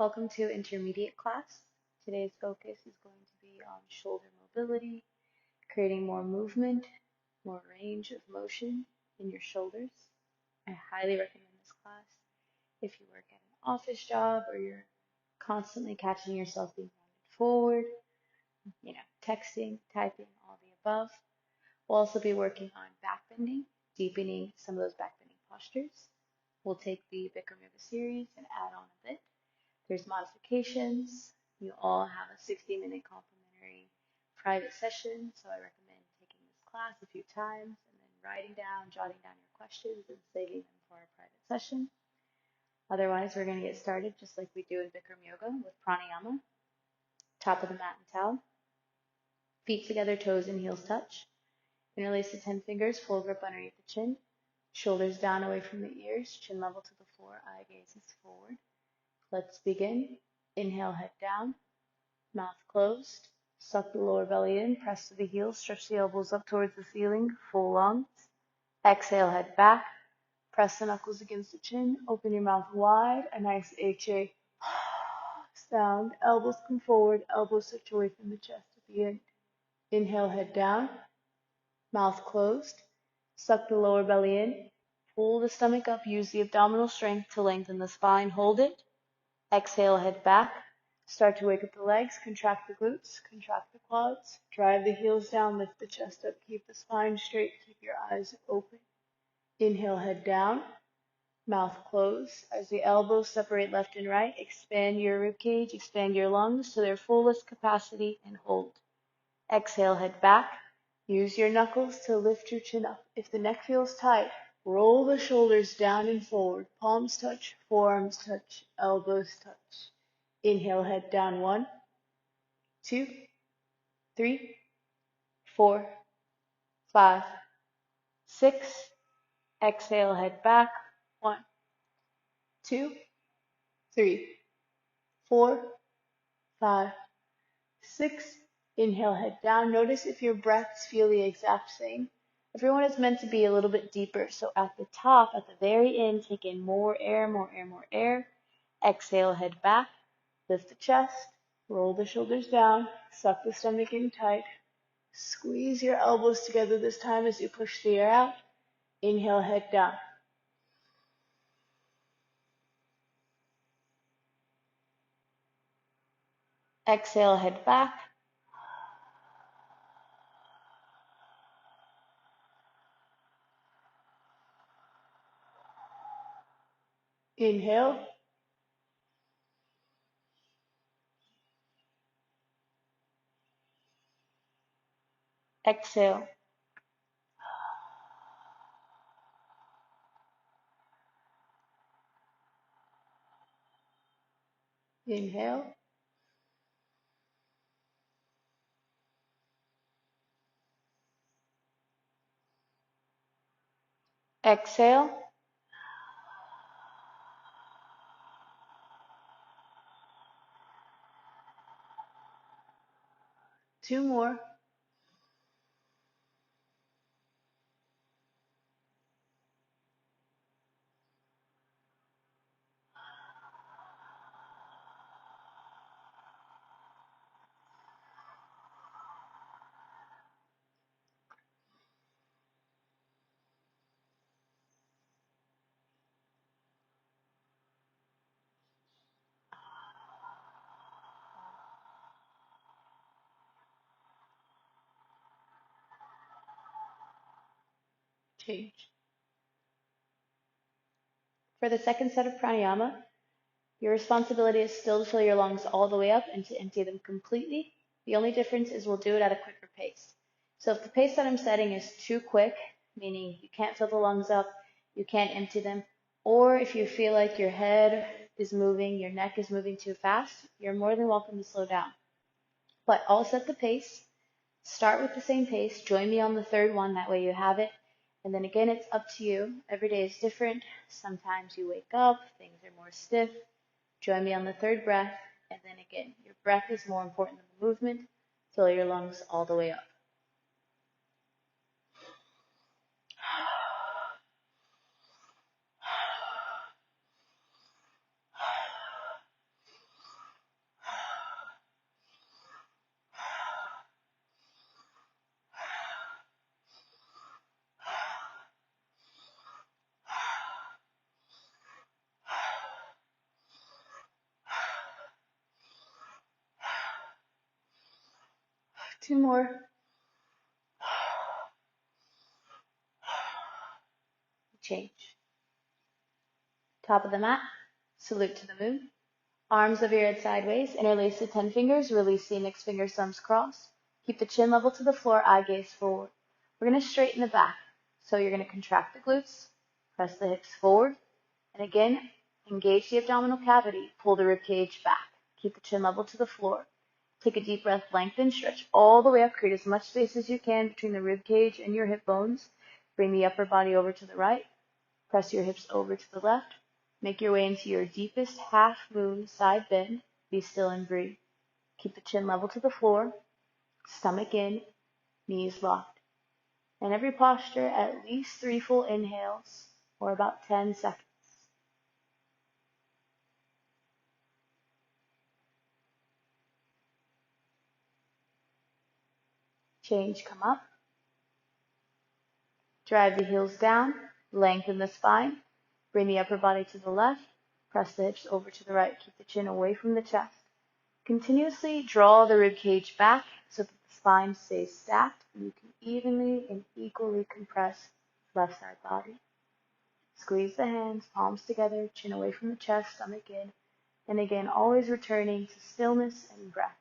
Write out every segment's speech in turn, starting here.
Welcome to intermediate class. Today's focus is going to be on shoulder mobility, creating more movement, more range of motion in your shoulders. I highly recommend this class if you work at an office job or you're constantly catching yourself being rounded forward, texting, typing, all the above. We'll also be working on backbending, deepening some of those backbending postures. We'll take the Bikram Yoga series and add on a bit. There's modifications. You all have a 60-minute complimentary private session, so I recommend taking this class a few times and then jotting down your questions and saving them for our private session. Otherwise, we're going to get started just like we do in Bikram Yoga with Pranayama. Top of the mat and towel. Feet together, toes and heels touch. Interlace the 10 fingers, full grip underneath the chin. Shoulders down away from the ears, chin level to the floor, eye gazes forward. Let's begin. Inhale, head down, mouth closed. Suck the lower belly in, press to the heels, stretch the elbows up towards the ceiling, full lungs. Exhale, head back, press the knuckles against the chin, open your mouth wide, a nice HA sound. Elbows come forward, elbows touch away from the chest at the end. Inhale, head down, mouth closed. Suck the lower belly in, pull the stomach up, use the abdominal strength to lengthen the spine, hold it. Exhale, head back. Start to wake up the legs, contract the glutes, contract the quads, drive the heels down, lift the chest up, keep the spine straight, keep your eyes open. Inhale, head down, mouth closed. As the elbows separate left and right, expand your rib cage, expand your lungs to their fullest capacity and hold. Exhale, head back. Use your knuckles to lift your chin up. If the neck feels tight, roll the shoulders down and forward. Palms touch, forearms touch, elbows touch. Inhale, head down. 1, 2, 3, 4, 5, 6. Exhale, head back. 1, 2, 3, 4, 5, 6. Inhale, head down. Notice if your breaths feel the exact same. Everyone is meant to be a little bit deeper. So at the top, at the very end, take in more air, more air, more air. Exhale, head back. Lift the chest. Roll the shoulders down. Suck the stomach in tight. Squeeze your elbows together this time as you push the air out. Inhale, head down. Exhale, head back. Inhale. Exhale. Inhale. Exhale. Two more. Change. For the second set of pranayama, your responsibility is still to fill your lungs all the way up and to empty them completely. The only difference is we'll do it at a quicker pace. So if the pace that I'm setting is too quick, meaning you can't fill the lungs up, you can't empty them, or if you feel like your head is moving, your neck is moving too fast, you're more than welcome to slow down. But I'll set the pace. Start with the same pace. Join me on the third one. That way you have it. And then again, it's up to you. Every day is different. Sometimes you wake up, things are more stiff. Join me on the third breath. And then again, your breath is more important than the movement. Fill your lungs all the way up. 2 more. Change. Top of the mat. Salute to the moon. Arms over your head sideways. Interlace the 10 fingers. Release the index finger, thumbs crossed. Keep the chin level to the floor, eye gaze forward. We're going to straighten the back. So you're going to contract the glutes, press the hips forward, and again, engage the abdominal cavity. Pull the rib cage back. Keep the chin level to the floor. Take a deep breath, lengthen, stretch all the way up. Create as much space as you can between the rib cage and your hip bones. Bring the upper body over to the right. Press your hips over to the left. Make your way into your deepest half moon side bend. Be still and breathe. Keep the chin level to the floor. Stomach in, knees locked. In every posture, at least 3 full inhales, or about 10 seconds. Change, come up. Drive the heels down, lengthen the spine. Bring the upper body to the left. Press the hips over to the right. Keep the chin away from the chest. Continuously draw the rib cage back so that the spine stays stacked and you can evenly and equally compress left side body. Squeeze the hands, palms together, chin away from the chest, stomach in, and again, always returning to stillness and breath.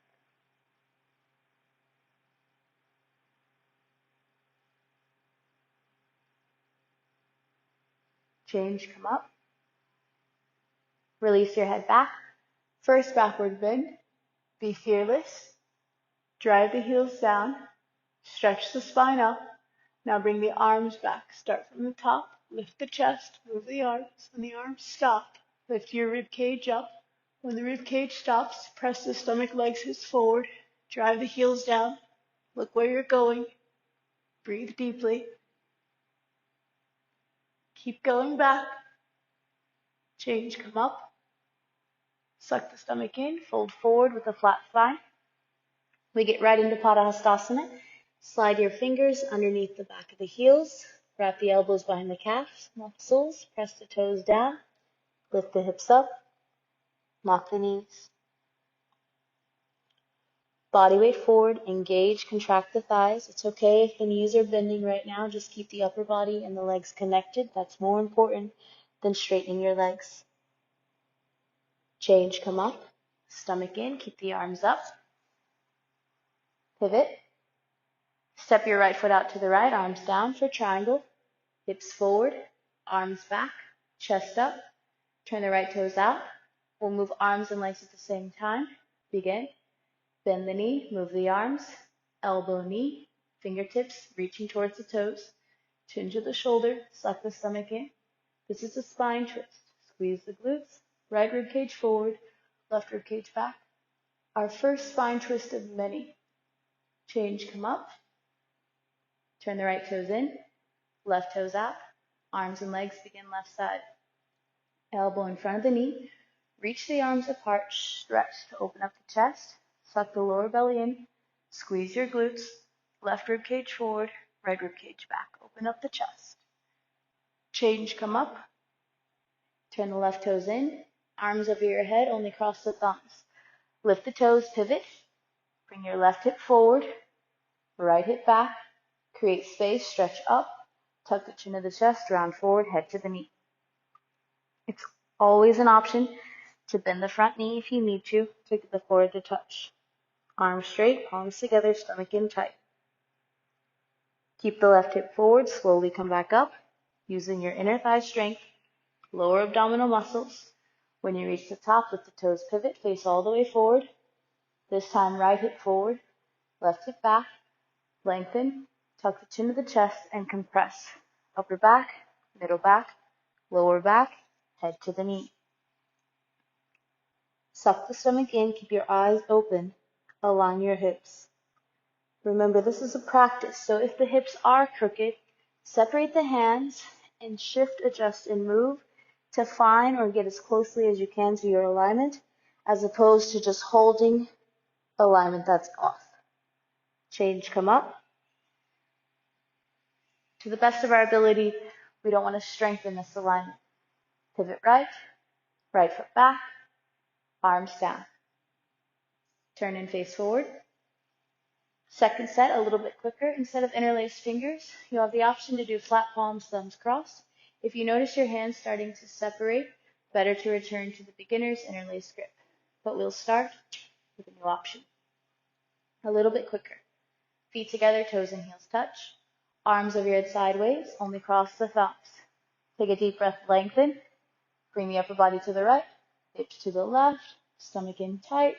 Change, come up. Release your head back. First backward bend. Be fearless. Drive the heels down. Stretch the spine up. Now bring the arms back. Start from the top. Lift the chest. Move the arms. When the arms stop, lift your rib cage up. When the rib cage stops, press the stomach legs hips forward. Drive the heels down. Look where you're going. Breathe deeply. Keep going back. Change, come up. Suck the stomach in. Fold forward with a flat spine. We get right into Padahastasana. Slide your fingers underneath the back of the heels. Wrap the elbows behind the calves, muscles. Press the toes down. Lift the hips up. Lock the knees. Body weight forward. Engage, contract the thighs. It's okay if the knees are bending right now. Just keep the upper body and the legs connected. That's more important than straightening your legs. Change, come up. Stomach in. Keep the arms up. Pivot. Step your right foot out to the right, arms down for triangle. Hips forward, arms back, chest up. Turn the right toes out. We'll move arms and legs at the same time. Begin. Bend the knee, move the arms, elbow, knee, fingertips reaching towards the toes. Chin to the shoulder, suck the stomach in. This is a spine twist. Squeeze the glutes, right rib cage forward, left rib cage back. Our first spine twist of many. Change, come up. Turn the right toes in, left toes out. Arms and legs begin left side. Elbow in front of the knee. Reach the arms apart, stretch to open up the chest. Suck the lower belly in. Squeeze your glutes. Left rib cage forward, right rib cage back. Open up the chest. Change, come up. Turn the left toes in. Arms over your head, only cross the thumbs. Lift the toes, pivot. Bring your left hip forward, right hip back. Create space, stretch up. Tuck the chin of the chest, round forward, head to the knee. It's always an option to bend the front knee if you need to get the forehead to touch. Arms straight, palms together, stomach in tight. Keep the left hip forward, slowly come back up, using your inner thigh strength, lower abdominal muscles. When you reach the top, let the toes pivot, face all the way forward. This time, right hip forward, left hip back, lengthen, tuck the chin of the chest, and compress. Upper back, middle back, lower back, head to the knee. Suck the stomach in, keep your eyes open, align your hips. Remember, this is a practice, so if the hips are crooked, separate the hands and shift, adjust, and move to find or get as closely as you can to your alignment, as opposed to just holding alignment that's off. Change, come up. To the best of our ability, we don't want to strengthen this alignment. Pivot right, right foot back, arms down. Turn and face forward. Second set, a little bit quicker. Instead of interlaced fingers, you have the option to do flat palms, thumbs crossed. If you notice your hands starting to separate, better to return to the beginner's interlaced grip. But we'll start with a new option. A little bit quicker. Feet together, toes and heels touch. Arms over your head sideways, only cross the thumbs. Take a deep breath, lengthen. Bring the upper body to the right, hips to the left, stomach in tight.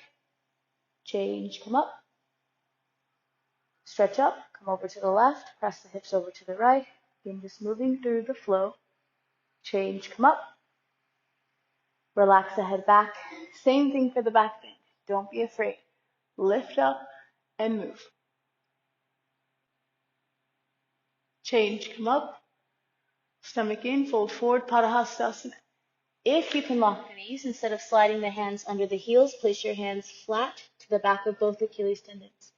Change, come up. Stretch up, come over to the left, press the hips over to the right. Again, just moving through the flow. Change, come up. Relax the head back. Same thing for the back bend. Don't be afraid. Lift up and move. Change, come up. Stomach in, fold forward, Padahastasana. If you can lock the knees, instead of sliding the hands under the heels, place your hands flat to the back of both Achilles tendons.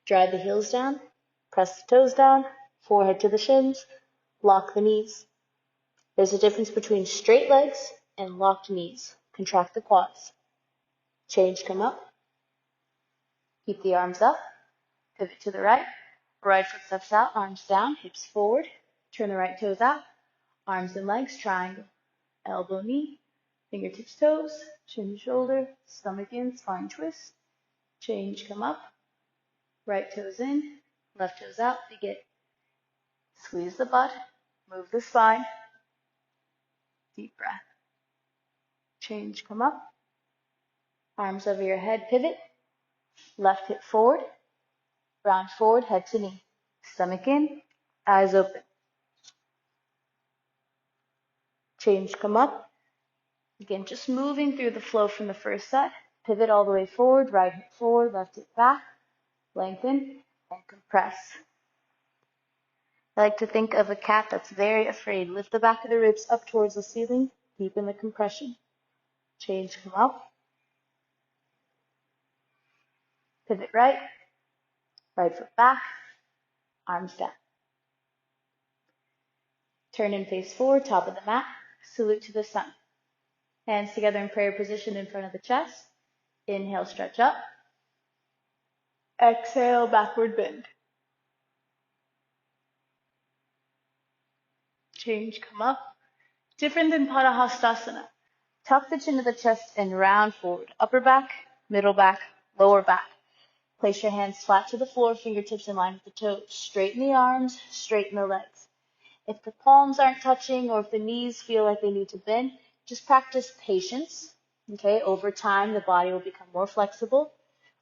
Drive the heels down, press the toes down, forehead to the shins, lock the knees. There's a difference between straight legs and locked knees. Contract the quads. Change, come up. Keep the arms up. Pivot to the right. Right foot steps out, arms down, hips forward. Turn the right toes out. Arms and legs, triangle. Elbow, knee. Fingertips, toes. Chin, shoulder. Stomach in, spine twist. Change, come up. Right toes in. Left toes out. Begin. Squeeze the butt. Move the spine. Deep breath. Change, come up. Arms over your head, pivot. Left hip forward. Round forward, head to knee. Stomach in, eyes open. Change, come up. Again, just moving through the flow from the first set. Pivot all the way forward, right hip forward, left hip back. Lengthen and compress. I like to think of a cat that's very afraid. Lift the back of the ribs up towards the ceiling. Deepen the compression. Change, come up. Pivot right. Right foot back. Arms down. Turn and face forward, top of the mat. Salute to the sun. Hands together in prayer position in front of the chest. Inhale, stretch up. Exhale, backward bend. Change, come up. Different than Padahastasana. Tuck the chin to the chest and round forward. Upper back, middle back, lower back. Place your hands flat to the floor, fingertips in line with the toes. Straighten the arms, straighten the legs. If the palms aren't touching or if the knees feel like they need to bend, just practice patience. Okay, over time the body will become more flexible.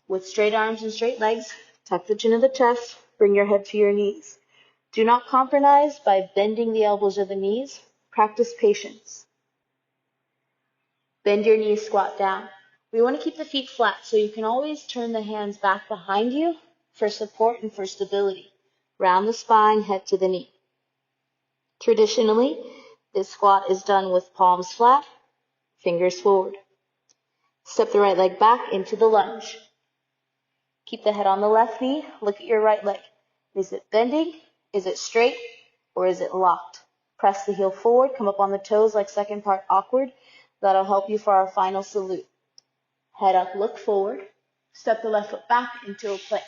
With straight arms and straight legs, tuck the chin to the chest, bring your head to your knees. Do not compromise by bending the elbows or the knees. Practice patience. Bend your knees, squat down. We want to keep the feet flat, so you can always turn the hands back behind you for support and for stability. Round the spine, head to the knee. Traditionally, this squat is done with palms flat, fingers forward. Step the right leg back into the lunge. Keep the head on the left knee. Look at your right leg. Is it bending? Is it straight? Or is it locked? Press the heel forward. Come up on the toes like second part awkward. That'll help you for our final salute. Head up, look forward. Step the left foot back into a plank.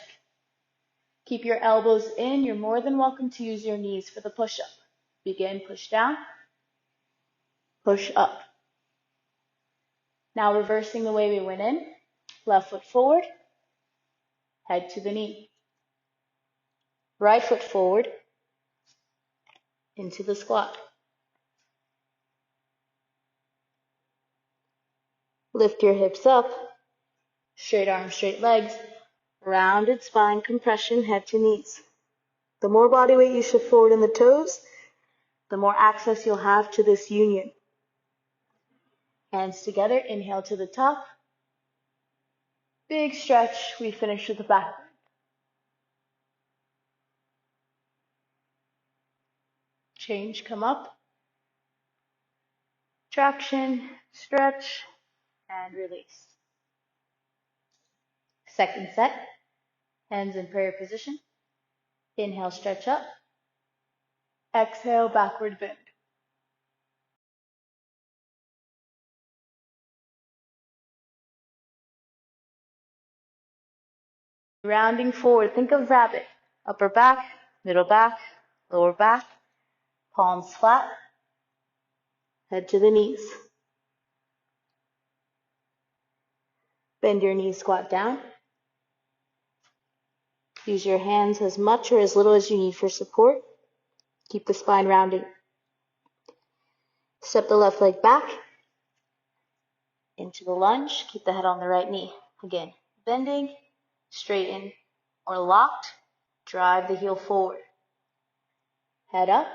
Keep your elbows in. You're more than welcome to use your knees for the push-up. Begin, push down, push up. Now reversing the way we went in. Left foot forward, head to the knee. Right foot forward, into the squat. Lift your hips up, straight arms, straight legs, rounded spine compression, head to knees. The more body weight you shift forward in the toes, the more access you'll have to this union. Hands together, inhale to the top. Big stretch, we finish with the back. Change, come up. Traction, stretch, and release. Second set, hands in prayer position. Inhale, stretch up. Exhale, backward bend. Rounding forward, think of rabbit. Upper back, middle back, lower back, palms flat, head to the knees. Bend your knees, squat down. Use your hands as much or as little as you need for support. Keep the spine rounding. Step the left leg back into the lunge. Keep the head on the right knee. Again, bending, straighten, or locked. Drive the heel forward. Head up.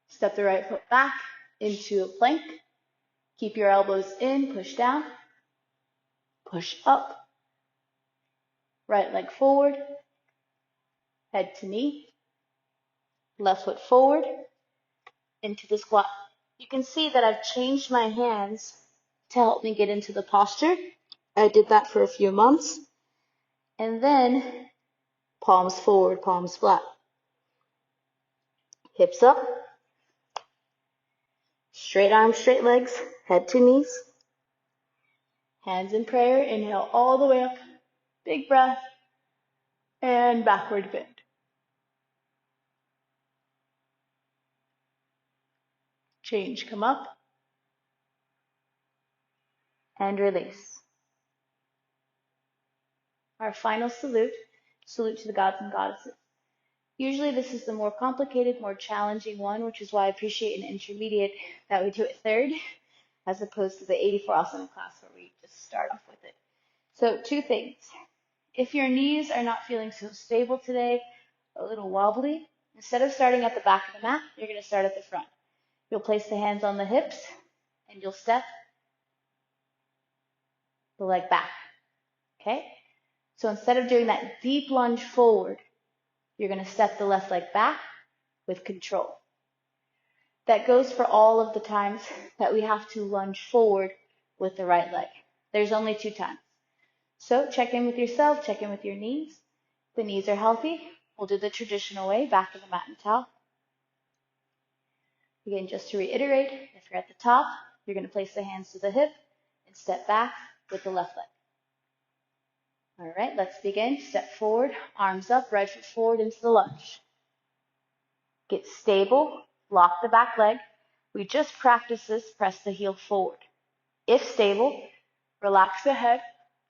Step the right foot back into a plank. Keep your elbows in, push down, push up. Right leg forward, head to knee. Left foot forward, into the squat. You can see that I've changed my hands to help me get into the posture. I did that for a few months. And then palms forward, palms flat. Hips up. Straight arms, straight legs, head to knees. Hands in prayer. Inhale all the way up. Big breath. And backward bend. Change, come up. And release. Our final salute to the gods and goddesses. Usually this is the more complicated, more challenging one, which is why I appreciate an intermediate that we do it third, as opposed to the 84 asana class where we just start off with it. So 2 things. If your knees are not feeling so stable today, a little wobbly, instead of starting at the back of the mat, you're going to start at the front. You'll place the hands on the hips, and you'll step the leg back. Okay? So instead of doing that deep lunge forward, you're going to step the left leg back with control. That goes for all of the times that we have to lunge forward with the right leg. There's only 2 times. So check in with yourself, check in with your knees. If the knees are healthy, we'll do the traditional way, back of the mat and towel. Again, just to reiterate, if you're at the top, you're going to place the hands to the hip and step back with the left leg. All right, let's begin. Step forward, arms up, right foot forward into the lunge. Get stable, lock the back leg. We just practiced this, press the heel forward. If stable, relax the head,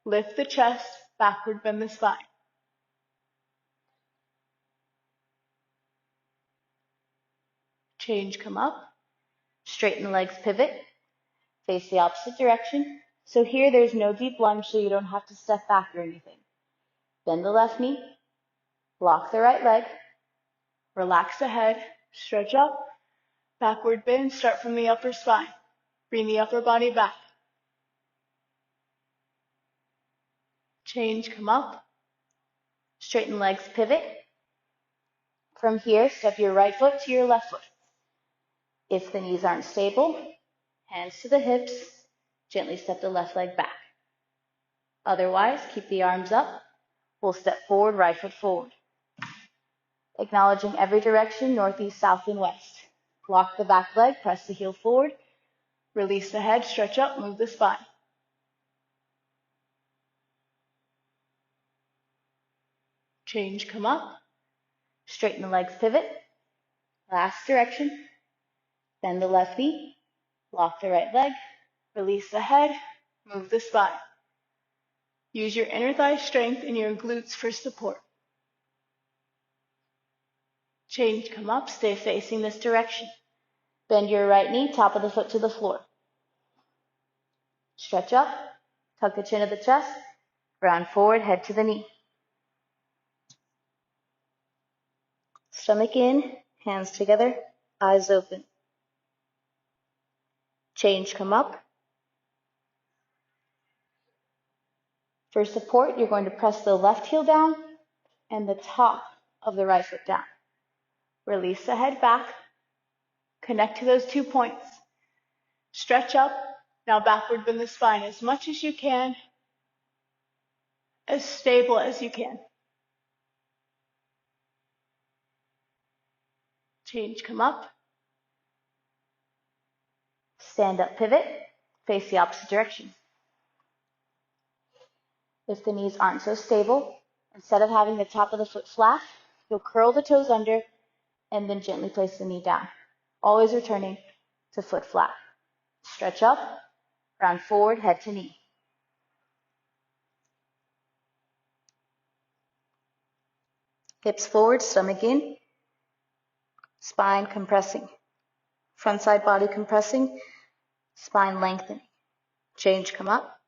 lift the chest, backward bend the spine. Change, come up. Straighten the legs, pivot. Face the opposite direction. So here there's no deep lunge, so you don't have to step back or anything. Bend the left knee, lock the right leg, relax the head, stretch up, backward bend, start from the upper spine. Bring the upper body back. Change, come up. Straighten legs, pivot. From here, step your right foot to your left foot. If the knees aren't stable, hands to the hips, gently step the left leg back. Otherwise, keep the arms up. We'll step forward, right foot forward. Acknowledging every direction, northeast, south, and west. Lock the back leg, press the heel forward. Release the head, stretch up, move the spine. Change, come up. Straighten the legs, pivot. Last direction. Bend the left knee. Lock the right leg. Release the head. Move the spine. Use your inner thigh strength and your glutes for support. Change, come up. Stay facing this direction. Bend your right knee, top of the foot to the floor. Stretch up. Tuck the chin of the chest. Round forward, head to the knee. Stomach in, hands together, eyes open. Change, come up. For support, you're going to press the left heel down and the top of the right foot down. Release the head back. Connect to those 2 points. Stretch up. Now backward bend the spine as much as you can, as stable as you can. Change, come up. Stand up, pivot. Face the opposite direction. If the knees aren't so stable, Instead of having the top of the foot flat, you'll curl the toes under and then gently place the knee down. Always returning to foot flat. Stretch up, round forward, head to knee. Hips forward, stomach in, spine compressing. Front side body compressing, spine lengthening. Change, come up.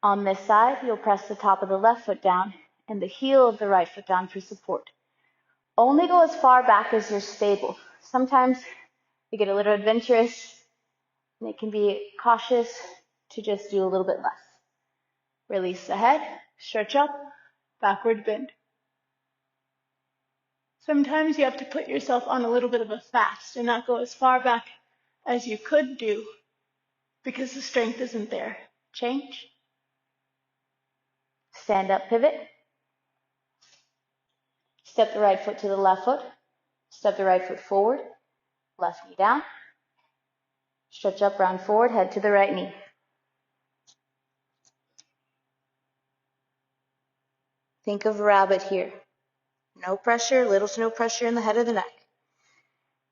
On this side, you'll press the top of the left foot down and the heel of the right foot down for support. Only go as far back as you're stable. Sometimes you get a little adventurous and it can be cautious to just do a little bit less. Release the head, stretch up, backward bend. Sometimes you have to put yourself on a little bit of a fast and not go as far back as you could do because the strength isn't there. Change. Stand up, pivot. Step the right foot to the left foot. Step the right foot forward. Left knee down. Stretch up, round forward, head to the right knee. Think of rabbit here. No pressure, little to no pressure in the head of the neck.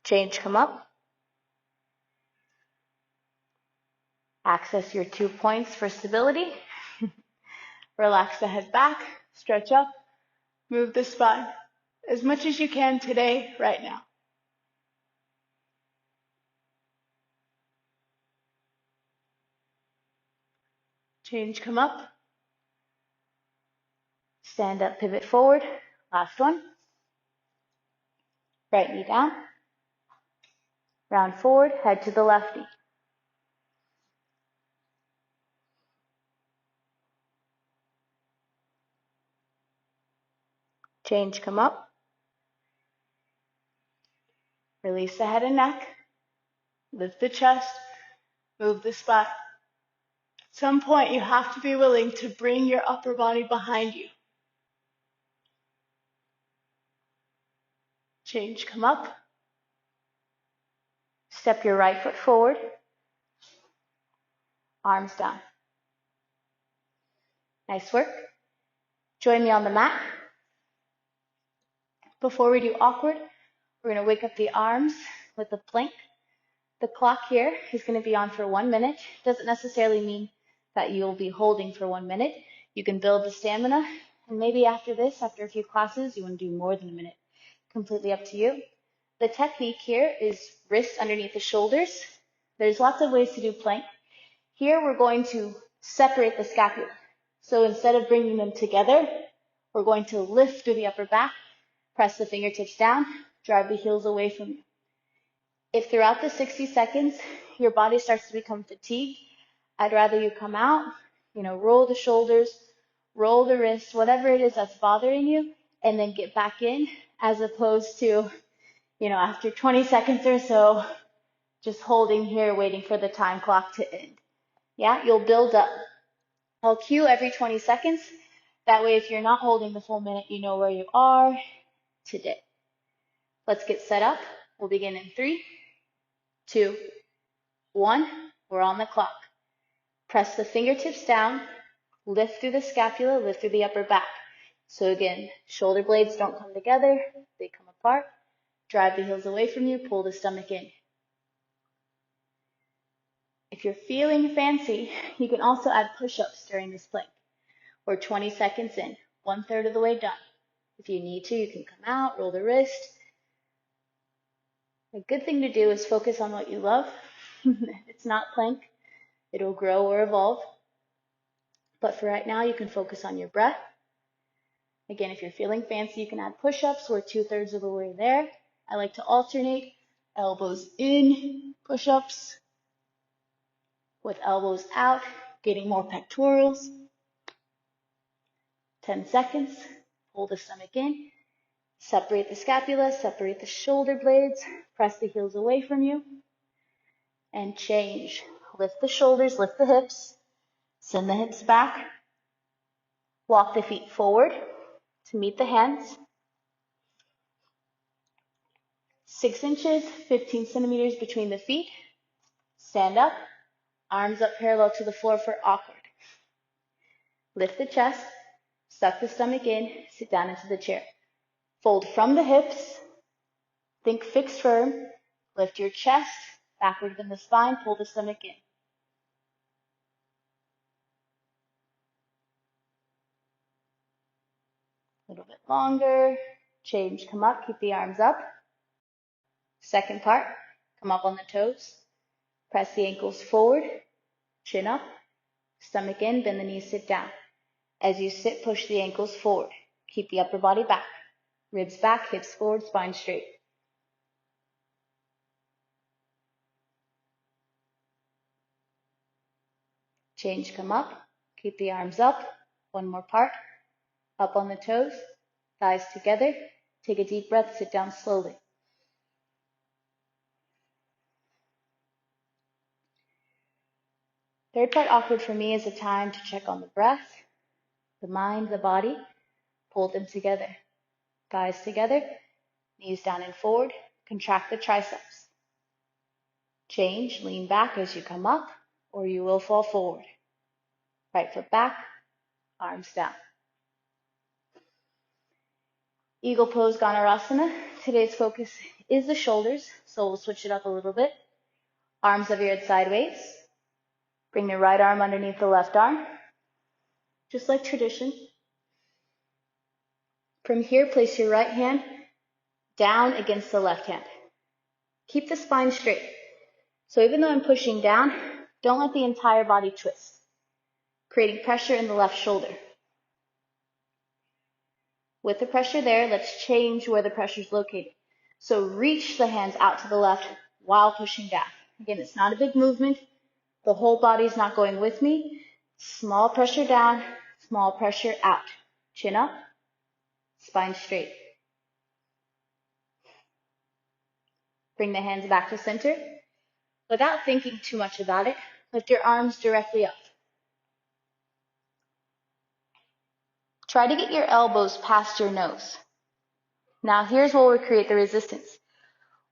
Change, come up. Access your 2 points for stability. Relax the head back, stretch up, move the spine as much as you can today, right now. Change, come up. Stand up, pivot forward. Last one. Right knee down. Round forward, head to the left knee. Change, come up. Release the head and neck. Lift the chest. Move the spine. At some point, you have to be willing to bring your upper body behind you. Change, come up. Step your right foot forward. Arms down. Nice work. Join me on the mat. Before we do awkward, we're going to wake up the arms with a plank. The clock here is going to be on for 1 minute. Doesn't necessarily mean that you'll be holding for 1 minute. You can build the stamina, and maybe after this, after a few classes, you want to do more than a minute. Completely up to you. The technique here is wrists underneath the shoulders. There's lots of ways to do plank. Here we're going to separate the scapula. So instead of bringing them together, we're going to lift through the upper back, press the fingertips down, drive the heels away from you. If throughout the 60 seconds your body starts to become fatigued, I'd rather you come out, roll the shoulders, roll the wrists, whatever it is that's bothering you, and then get back in, as opposed to, after 20 seconds or so, just holding here, waiting for the time clock to end. Yeah, you'll build up. I'll cue every 20 seconds. That way, if you're not holding the full minute, you know where you are today. Let's get set up. We'll begin in 3, 2, 1. We're on the clock. Press the fingertips down. Lift through the scapula, lift through the upper back. So again, shoulder blades don't come together. They come apart. Drive the heels away from you. Pull the stomach in. If you're feeling fancy, you can also add push-ups during this plank. We're 20 seconds in, 1/3 of the way done. If you need to, you can come out, roll the wrist. A good thing to do is focus on what you love. It's not plank. It'll grow or evolve. But for right now, you can focus on your breath. Again, if you're feeling fancy, you can add push-ups. We're 2/3 of the way there. I like to alternate elbows in push-ups with elbows out, getting more pectorals. 10 seconds. Pull the stomach in. Separate the scapula, separate the shoulder blades. Press the heels away from you. And change. Lift the shoulders, lift the hips. Send the hips back. Walk the feet forward to meet the hands. 6 inches, 15 centimeters between the feet. Stand up. Arms up parallel to the floor for awkward. Lift the chest, suck the stomach in, sit down into the chair. Fold from the hips, think fixed firm, lift your chest, backward in the spine, pull the stomach in. A little bit longer, change, come up, keep the arms up. Second part, come up on the toes, press the ankles forward, chin up, stomach in, bend the knees, sit down. As you sit, push the ankles forward. Keep the upper body back. Ribs back, hips forward, spine straight. Change, come up. Keep the arms up. One more part. Up on the toes, thighs together. Take a deep breath, sit down slowly. Third part offered for me is a time to check on the breath, the mind, the body. Pull them together. Thighs together, knees down and forward. Contract the triceps. Change, lean back as you come up, or you will fall forward. Right foot back, arms down. Eagle pose, Ganarasana. Today's focus is the shoulders, so we'll switch it up a little bit. Arms over your head sideways. Bring the right arm underneath the left arm, just like tradition. From here, place your right hand down against the left hand. Keep the spine straight. So even though I'm pushing down, don't let the entire body twist, creating pressure in the left shoulder. With the pressure there, let's change where the pressure is located. So reach the hands out to the left while pushing down. Again, it's not a big movement. The whole body's not going with me. Small pressure down, small pressure out. Chin up, spine straight. Bring the hands back to center. Without thinking too much about it, lift your arms directly up. Try to get your elbows past your nose. Now here's where we create the resistance.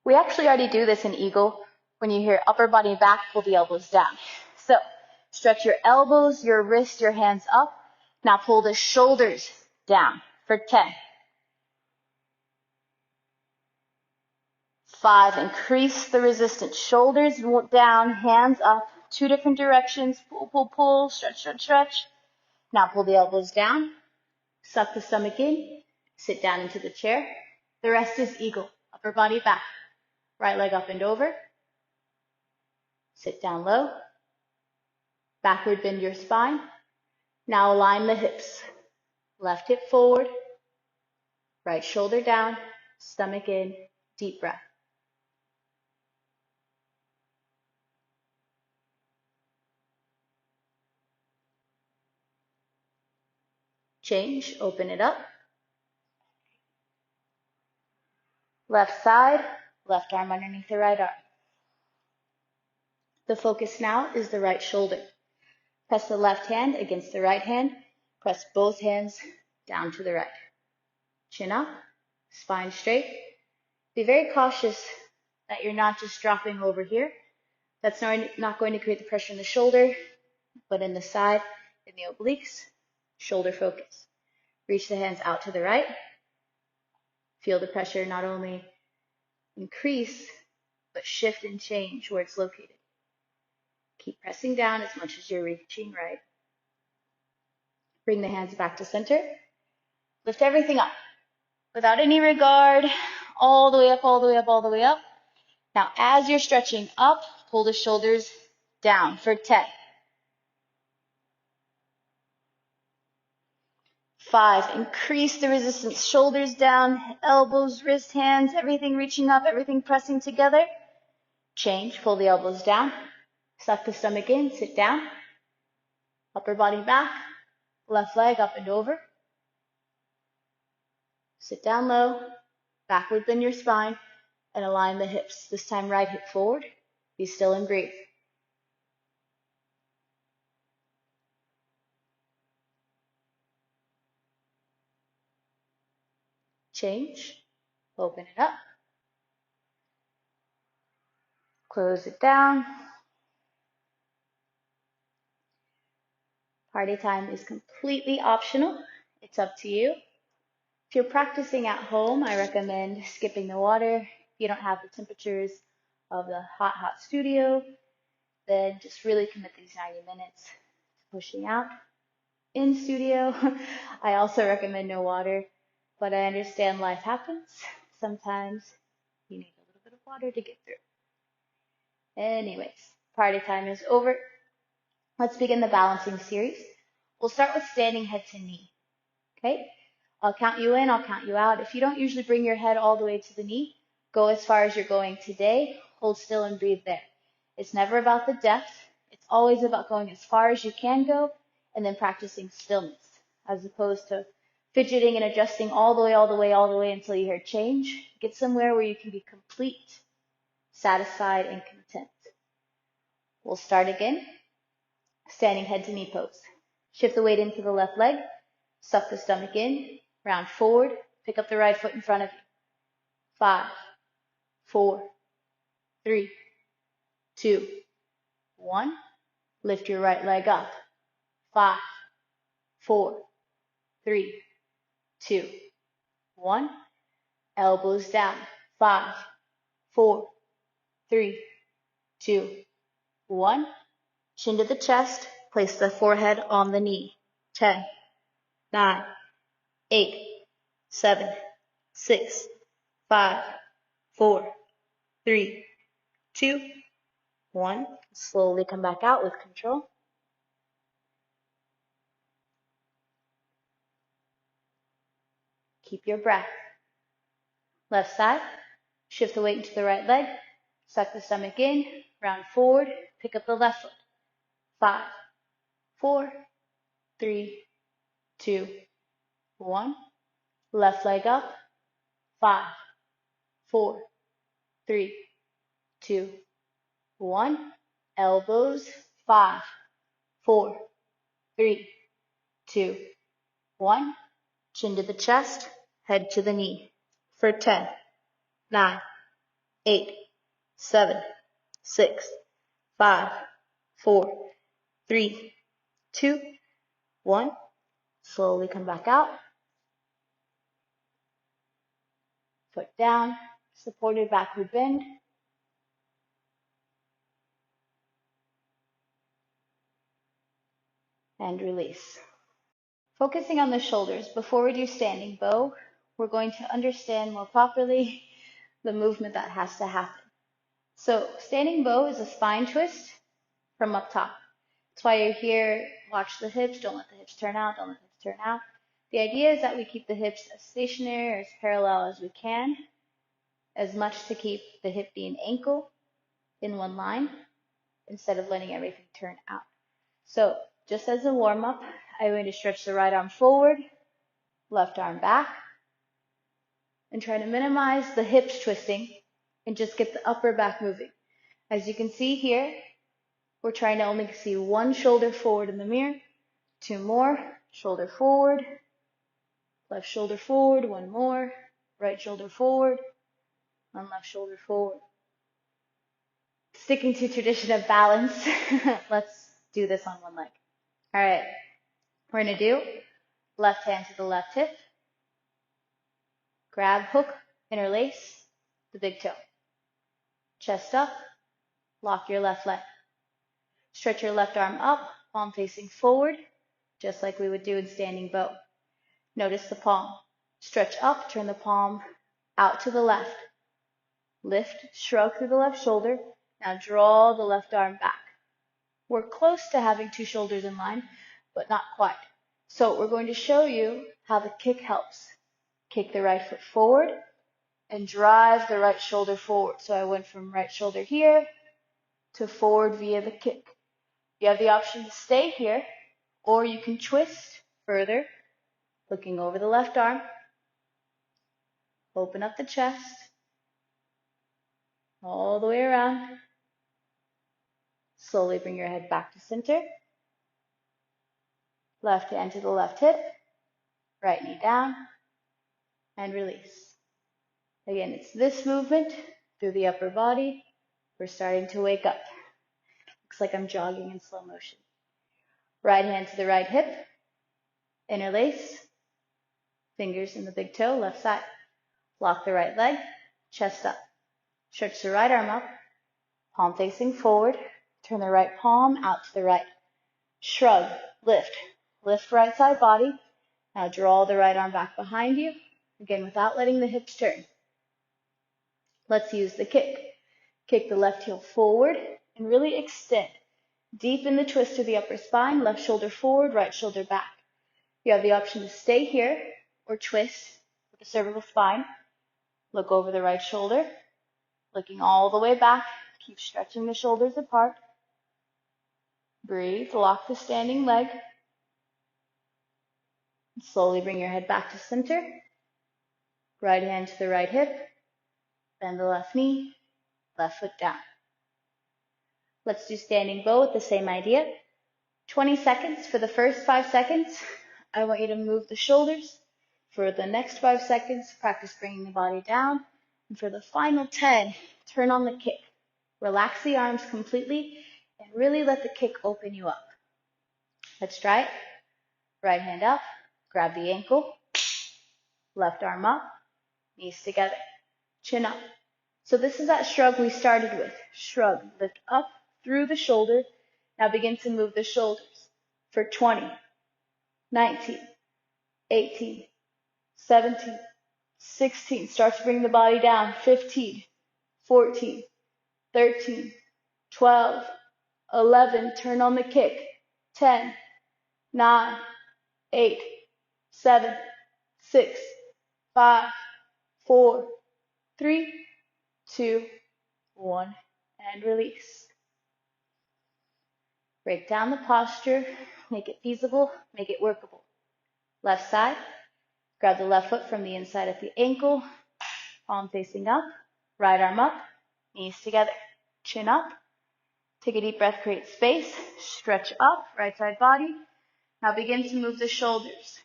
We actually already do this in Eagle. When you hear upper body back, pull the elbows down. So stretch your elbows, your wrists, your hands up. Now pull the shoulders down for 10. 5, increase the resistance. Shoulders down, hands up, 2 different directions. Pull, pull, pull, stretch, stretch, stretch. Now pull the elbows down, suck the stomach in, sit down into the chair. The rest is Eagle, upper body back. Right leg up and over. Sit down low. Backward bend your spine. Now align the hips. Left hip forward. Right shoulder down. Stomach in. Deep breath. Change. Open it up. Left side. Left arm underneath the right arm. The focus now is the right shoulder. Press the left hand against the right hand. Press both hands down to the right. Chin up. Spine straight. Be very cautious that you're not just dropping over here. That's not going to create the pressure in the shoulder, but in the side, in the obliques, shoulder focus. Reach the hands out to the right. Feel the pressure not only increase, but shift and change where it's located. Keep pressing down as much as you're reaching right. Bring the hands back to center. Lift everything up without any regard, all the way up, all the way up, all the way up. Now, as you're stretching up, pull the shoulders down for 10. 5, increase the resistance. Shoulders down, elbows, wrists, hands, everything reaching up, everything pressing together. Change, pull the elbows down. Suck the stomach in, sit down. Upper body back, left leg up and over. Sit down low, backward bend your spine, and align the hips. This time right hip forward. Be still and breathe. Change, open it up. Close it down. Party time is completely optional. It's up to you. If you're practicing at home, I recommend skipping the water. If you don't have the temperatures of the hot studio, then just really commit these 90 minutes to pushing out. In studio, I also recommend no water, but I understand life happens. Sometimes you need a little bit of water to get through. Anyways, party time is over. Let's begin the balancing series. We'll start with standing head to knee. Okay? I'll count you in, I'll count you out. If you don't usually bring your head all the way to the knee, go as far as you're going today. Hold still and breathe there. It's never about the depth. It's always about going as far as you can go and then practicing stillness, as opposed to fidgeting and adjusting all the way until you hear change. Get somewhere where you can be complete, satisfied, and content. We'll start again. Standing head to knee pose. Shift the weight into the left leg. Suck the stomach in. Round forward. Pick up the right foot in front of you. 5, 4, 3, 2, 1. Lift your right leg up. 5, 4, 3, 2, 1. Elbows down. 5, 4, 3, 2, 1. Chin to the chest. Place the forehead on the knee. 10, 9, 8, 7, 6, 5, 4, 3, 2, 1. Slowly come back out with control. Keep your breath. Left side. Shift the weight into the right leg. Suck the stomach in. Round forward. Pick up the left foot. 5, 4, 3, 2, 1. Left leg up. 5, 4, 3, 2, 1. Elbows. 5, 4, 3, 2, 1. Chin to the chest. Head to the knee. For 10, 9, 8, 7, 6, 5, 4, 3, 2, 1. Slowly come back out. Foot down. Supported backward bend. And release. Focusing on the shoulders. Before we do standing bow, we're going to understand more properly the movement that has to happen. So standing bow is a spine twist from up top. That's why you're here. Watch the hips. Don't let the hips turn out. Don't let the hips turn out. The idea is that we keep the hips as stationary or as parallel as we can, as much to keep the hip knee and ankle in one line instead of letting everything turn out. So just as a warm-up, I'm going to stretch the right arm forward, left arm back, and try to minimize the hips twisting and just get the upper back moving. As you can see here, we're trying to only see one shoulder forward in the mirror, 2 more, shoulder forward, left shoulder forward, 1 more, right shoulder forward, and left shoulder forward. Sticking to tradition of balance, let's do this on one leg. All right, we're going to do left hand to the left hip, grab, hook, interlace the big toe. Chest up, lock your left leg. Stretch your left arm up, palm facing forward, just like we would do in standing bow. Notice the palm. Stretch up, turn the palm out to the left. Lift, shrug through the left shoulder. Now draw the left arm back. We're close to having 2 shoulders in line, but not quite. So we're going to show you how the kick helps. Kick the right foot forward and drive the right shoulder forward. So I went from right shoulder here to forward via the kick. You have the option to stay here, or you can twist further, looking over the left arm. Open up the chest, all the way around. Slowly bring your head back to center. Left hand to the left hip, right knee down, and release. Again, it's this movement through the upper body. We're starting to wake up. Looks like I'm jogging in slow motion. Right hand to the right hip, interlace, fingers in the big toe, left side. Lock the right leg, chest up. Stretch the right arm up, palm facing forward. Turn the right palm out to the right. Shrug, lift. Lift right side body. Now draw the right arm back behind you, again without letting the hips turn. Let's use the kick. Kick the left heel forward and really extend. Deepen the twist to the upper spine, left shoulder forward, right shoulder back. You have the option to stay here or twist with the cervical spine. Look over the right shoulder, looking all the way back. Keep stretching the shoulders apart. Breathe, lock the standing leg. Slowly bring your head back to center. Right hand to the right hip. Bend the left knee, left foot down. Let's do standing bow with the same idea. 20 seconds. For the first 5 seconds, I want you to move the shoulders. For the next 5 seconds, practice bringing the body down. And for the final 10, turn on the kick. Relax the arms completely and really let the kick open you up. Let's try it. Right hand up, grab the ankle, left arm up, knees together, chin up. So this is that shrug we started with. Shrug, lift up through the shoulder. Now begin to move the shoulders for 20, 19, 18, 17, 16. Start to bring the body down. 15, 14, 13, 12, 11. Turn on the kick. 10, 9, 8, 7, 6, 5, 4, 3, 2, 1, and release. Break down the posture, make it feasible, make it workable. Left side, grab the left foot from the inside of the ankle, palm facing up, right arm up, knees together, chin up. Take a deep breath, create space, stretch up, right side body. Now begin to move the shoulders.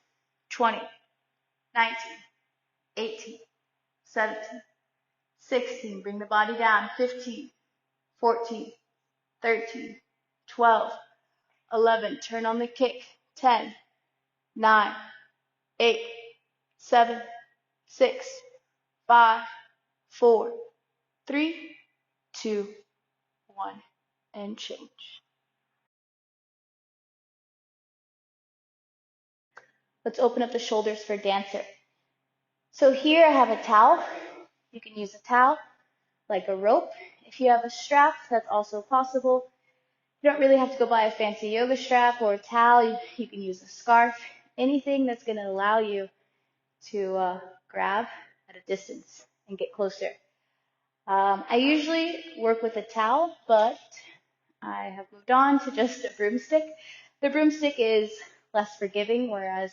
20, 19, 18, 17, 16. Bring the body down. 15, 14, 13, 12, 11. Turn on the kick. 10, 9, 8, 7, 6, 5, 4, 3, 2, 1, and change. Let's open up the shoulders for dancer. So here I have a towel. You can use a towel like a rope. If you have a strap, that's also possible. You don't really have to go buy a fancy yoga strap or a towel. You can use a scarf, anything that's going to allow you to grab at a distance and get closer. I usually work with a towel, but I have moved on to just a broomstick. The broomstick is less forgiving, whereas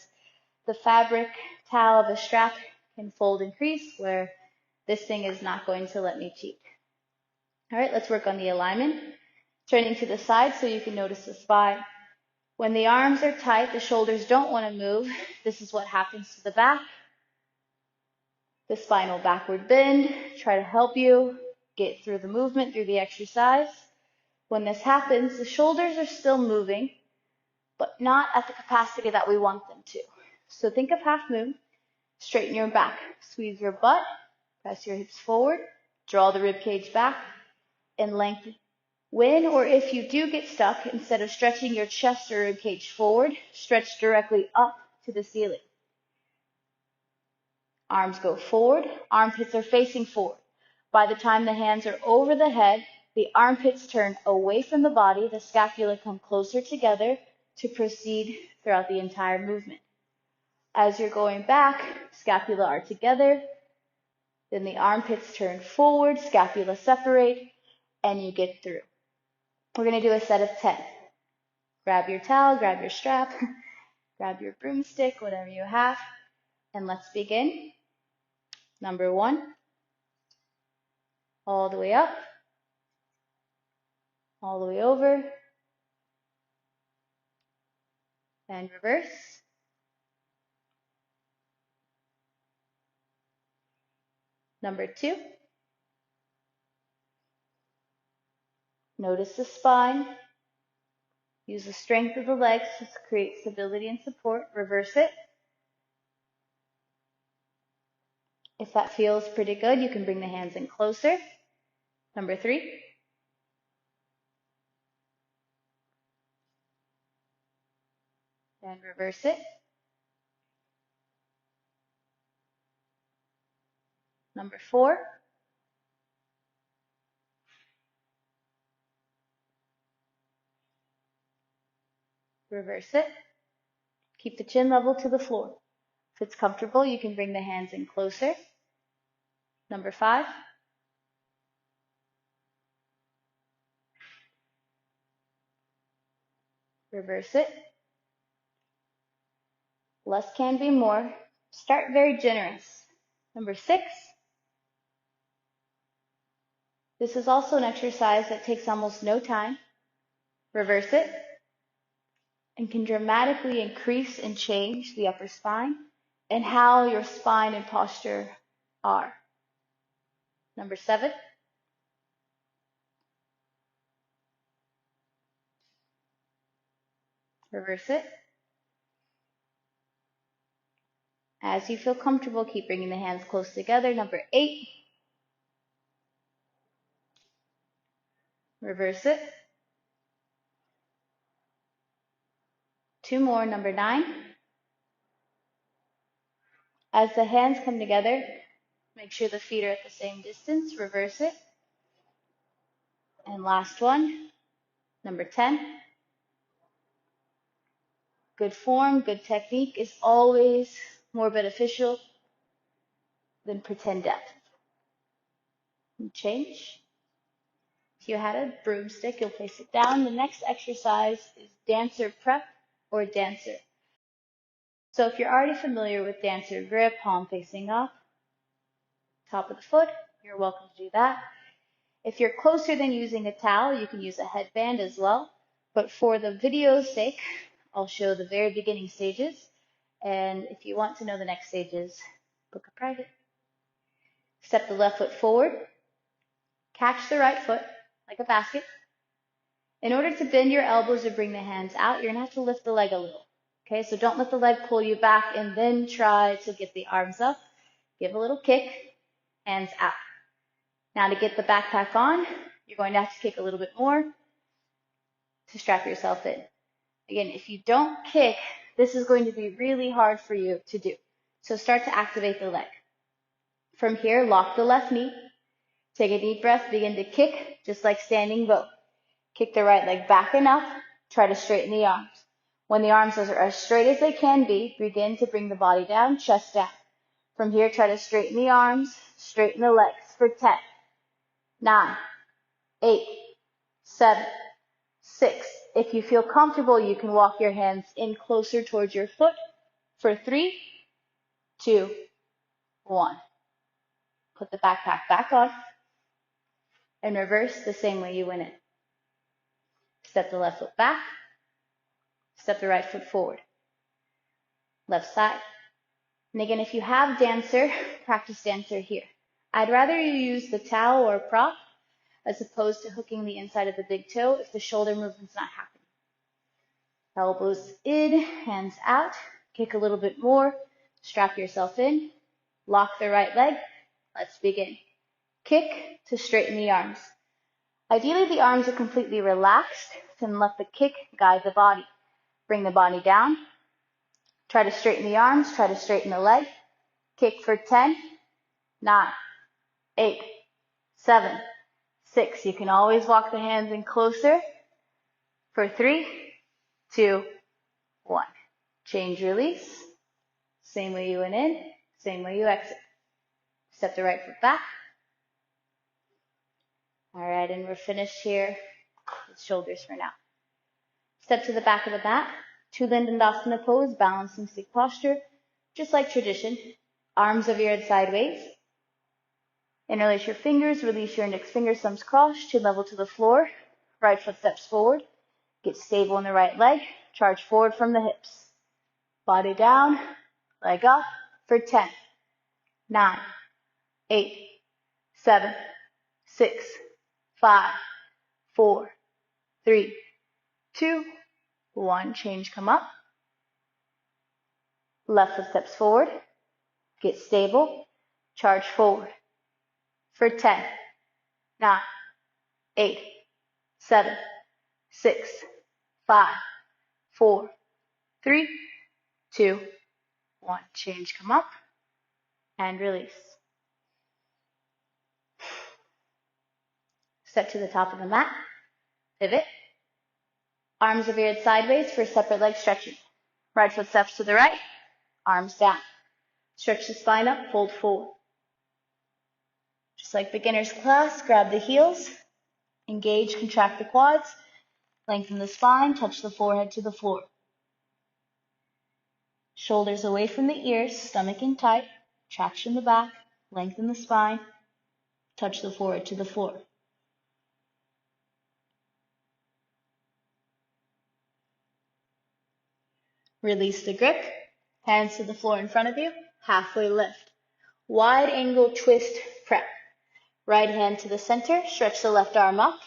the fabric towel of a strap can fold and crease, where this thing is not going to let me cheat. All right, let's work on the alignment. Turning to the side so you can notice the spine. When the arms are tight, the shoulders don't want to move. This is what happens to the back. The spinal backward bend. Try to help you get through the movement, through the exercise. When this happens, the shoulders are still moving, but not at the capacity that we want them to. So think of half moon. Straighten your back. Squeeze your butt. Press your hips forward. Draw the rib cage back and lengthen. When or if you do get stuck, instead of stretching your chest or rib cage forward, stretch directly up to the ceiling. Arms go forward. Armpits are facing forward. By the time the hands are over the head, the armpits turn away from the body. The scapula come closer together to proceed throughout the entire movement. As you're going back, scapula are together. Then the armpits turn forward, scapula separate, and you get through. We're going to do a set of 10. Grab your towel, grab your strap, grab your broomstick, whatever you have, and let's begin. Number 1, all the way up, all the way over, and reverse. Number 2, notice the spine. Use the strength of the legs to create stability and support. Reverse it. If that feels pretty good, you can bring the hands in closer. Number 3. And reverse it. Number 4. Reverse it. Keep the chin level to the floor. If it's comfortable, you can bring the hands in closer. Number 5. Reverse it. Less can be more. Start very generous. Number 6. This is also an exercise that takes almost no time. Reverse it. And can dramatically increase and change the upper spine and how your spine and posture are. Number 7. Reverse it. As you feel comfortable, keep bringing the hands close together. Number 8. Reverse it. 2 more. Number 9. As the hands come together, make sure the feet are at the same distance. Reverse it. And last one. Number 10. Good form, good technique is always more beneficial than pretend depth. And change. If you had a broomstick, you'll place it down. The next exercise is dancer prep or dancer. So if you're already familiar with dancer grip, palm facing up, top of the foot, you're welcome to do that. If you're closer than using a towel, you can use a headband as well. But for the video's sake, I'll show the very beginning stages. And if you want to know the next stages, book a private. Step the left foot forward. Catch the right foot like a basket. In order to bend your elbows or bring the hands out, you're going to have to lift the leg a little. Okay, so don't let the leg pull you back and then try to get the arms up. Give a little kick, hands out. Now to get the backpack on, you're going to have to kick a little bit more to strap yourself in. Again, if you don't kick, this is going to be really hard for you to do. So start to activate the leg. From here, lock the left knee. Take a deep breath, begin to kick, just like standing bow. Kick the right leg back and up. Try to straighten the arms. When the arms are as straight as they can be, begin to bring the body down, chest down. From here, try to straighten the arms, straighten the legs for 10, 9, 8, 7, 6. If you feel comfortable, you can walk your hands in closer towards your foot for 3, 2, 1. Put the backpack back on and reverse the same way you went in. Step the left foot back, step the right foot forward. Left side. And again, if you have dancer, practice dancer here. I'd rather you use the towel or prop as opposed to hooking the inside of the big toe if the shoulder movement's not happening. Elbows in, hands out, kick a little bit more, strap yourself in, lock the right leg. Let's begin. Kick to straighten the arms. Ideally, the arms are completely relaxed and let the kick guide the body. Bring the body down. Try to straighten the arms, try to straighten the leg. Kick for 10, 9, 8, 7, 6. You can always walk the hands in closer for 3, 2, 1. Change, release. Same way you went in, same way you exit. Step the right foot back. All right, and we're finished here with shoulders for now. Step to the back of the mat. 2 Dandasana pose, balancing stick posture, just like tradition. Arms over your head sideways. Interlace your fingers, release your index fingers, thumbs crossed, chin level to the floor. Right foot steps forward. Get stable in the right leg. Charge forward from the hips. Body down, leg up for 10, 9, 8, 7, 6, 5, 4, 3, 2, 1, change, come up. Left foot steps forward. Get stable. Charge forward. For 10, 9, 8, 7, 6, 5, 4, 3, 2, 1. Change, come up. And release. Step to the top of the mat. Pivot. Arms are veered sideways for separate leg stretching. Right foot steps to the right. Arms down. Stretch the spine up, fold forward. Just like beginner's class, grab the heels. Engage, contract the quads. Lengthen the spine, touch the forehead to the floor. Shoulders away from the ears, stomach in tight. Traction the back, lengthen the spine. Touch the forehead to the floor. Release the grip. Hands to the floor in front of you. Halfway lift. Wide angle twist prep. Right hand to the center. Stretch the left arm up.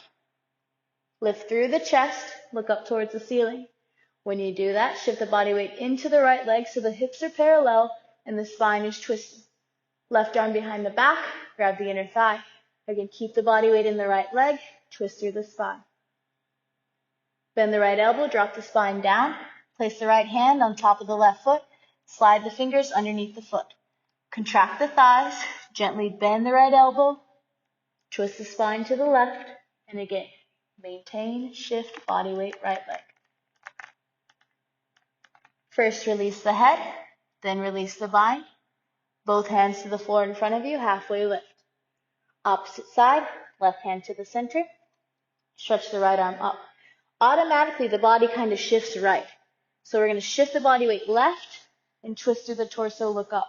Lift through the chest. Look up towards the ceiling. When you do that, shift the body weight into the right leg so the hips are parallel and the spine is twisted. Left arm behind the back. Grab the inner thigh. Again, keep the body weight in the right leg. Twist through the spine. Bend the right elbow. Drop the spine down. Place the right hand on top of the left foot. Slide the fingers underneath the foot. Contract the thighs. Gently bend the right elbow. Twist the spine to the left. And again, maintain, shift, body weight, right leg. First, release the head. Then release the bind. Both hands to the floor in front of you. Halfway lift. Opposite side. Left hand to the center. Stretch the right arm up. Automatically, the body kind of shifts right. So we're going to shift the body weight left and twist through the torso, look up.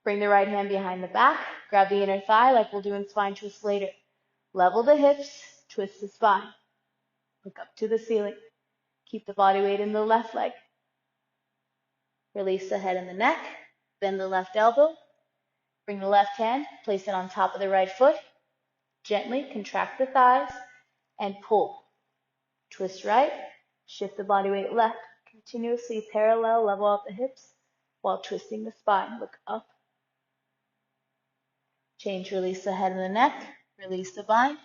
Bring the right hand behind the back. Grab the inner thigh like we'll do in spine twist later. Level the hips. Twist the spine. Look up to the ceiling. Keep the body weight in the left leg. Release the head and the neck. Bend the left elbow. Bring the left hand. Place it on top of the right foot. Gently contract the thighs and pull. Twist right. Shift the body weight left. Continuously parallel, level out the hips while twisting the spine. Look up. Change, release the head and the neck. Release the bind.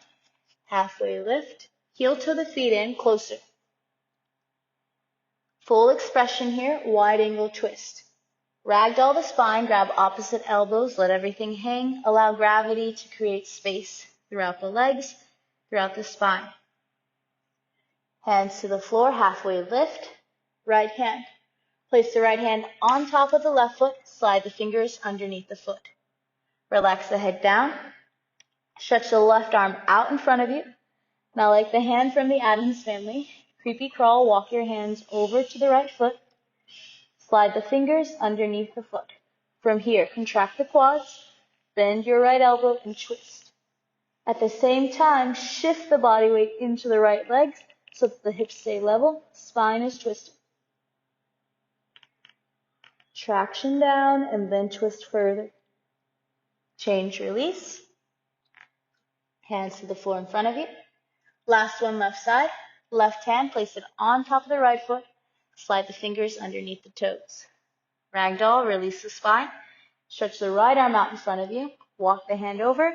Halfway lift. Heel to the feet in, closer. Full expression here, wide angle twist. Ragdoll the spine, grab opposite elbows, let everything hang. Allow gravity to create space throughout the legs, throughout the spine. Hands to the floor, halfway lift. Right hand. Place the right hand on top of the left foot. Slide the fingers underneath the foot. Relax the head down. Stretch the left arm out in front of you. Now, like the hand from the Addams family, creepy crawl, walk your hands over to the right foot. Slide the fingers underneath the foot. From here, contract the quads. Bend your right elbow and twist. At the same time, shift the body weight into the right leg so that the hips stay level. Spine is twisted. Traction down and then twist further. Change, release. Hands to the floor in front of you. Last one, left side. Left hand, place it on top of the right foot. Slide the fingers underneath the toes. Ragdoll, release the spine. Stretch the right arm out in front of you. Walk the hand over.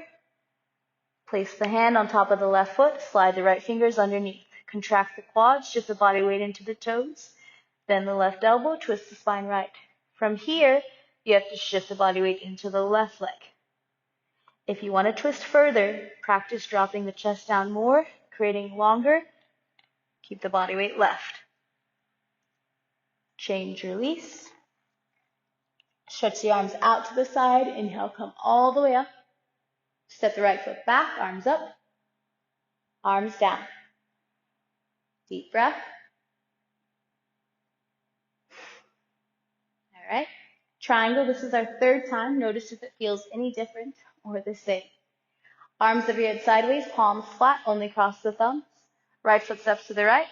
Place the hand on top of the left foot. Slide the right fingers underneath. Contract the quads. Shift the body weight into the toes. Bend the left elbow. Twist the spine right. From here, you have to shift the body weight into the left leg. If you want to twist further, practice dropping the chest down more, creating longer. Keep the body weight left. Change, release. Stretch the arms out to the side. Inhale, come all the way up. Step the right foot back, arms up, arms down. Deep breath. All right. Triangle, this is our third time. Notice if it feels any different or the same. Arms are veered sideways, palms flat, only cross the thumbs. Right foot steps to the right,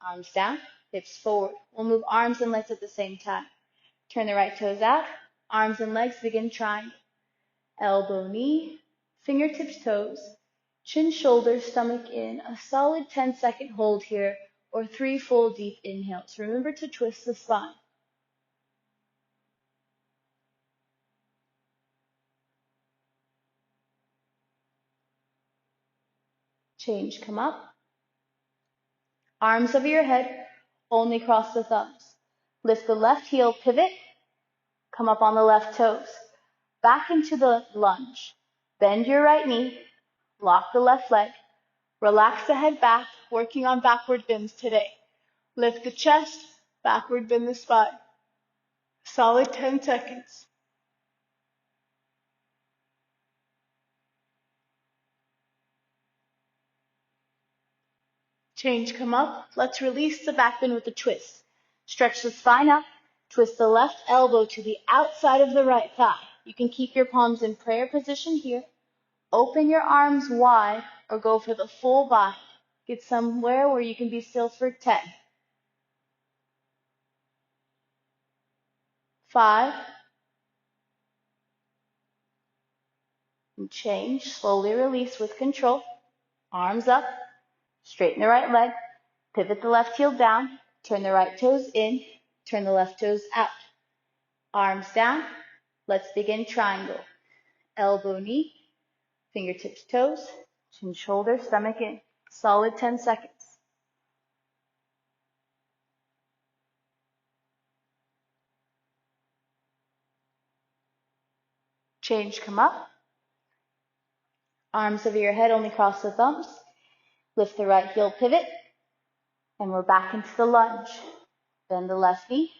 arms down, hips forward. We'll move arms and legs at the same time. Turn the right toes out, arms and legs begin triangle. Elbow, knee, fingertips, toes, chin, shoulder, stomach in. A solid 10-second hold here or 3 full deep inhales. Remember to twist the spine. Change, come up. Arms over your head, only cross the thumbs. Lift the left heel, pivot, come up on the left toes. Back into the lunge. Bend your right knee, lock the left leg. Relax the head back, working on backward bends today. Lift the chest, backward bend the spine. Solid 10 seconds. Change, come up. Let's release the back bend with a twist. Stretch the spine up. Twist the left elbow to the outside of the right thigh. You can keep your palms in prayer position here. Open your arms wide or go for the full bind. Get somewhere where you can be still for 10. 5. And change. Slowly release with control. Arms up. Straighten the right leg. Pivot the left heel down. Turn the right toes in. Turn the left toes out. Arms down. Let's begin triangle. Elbow, knee. Fingertips, toes. Chin, shoulder, stomach in. Solid 10 seconds. Change, come up. Arms over your head, only cross the thumbs. Lift the right heel, pivot. And we're back into the lunge. Bend the left knee.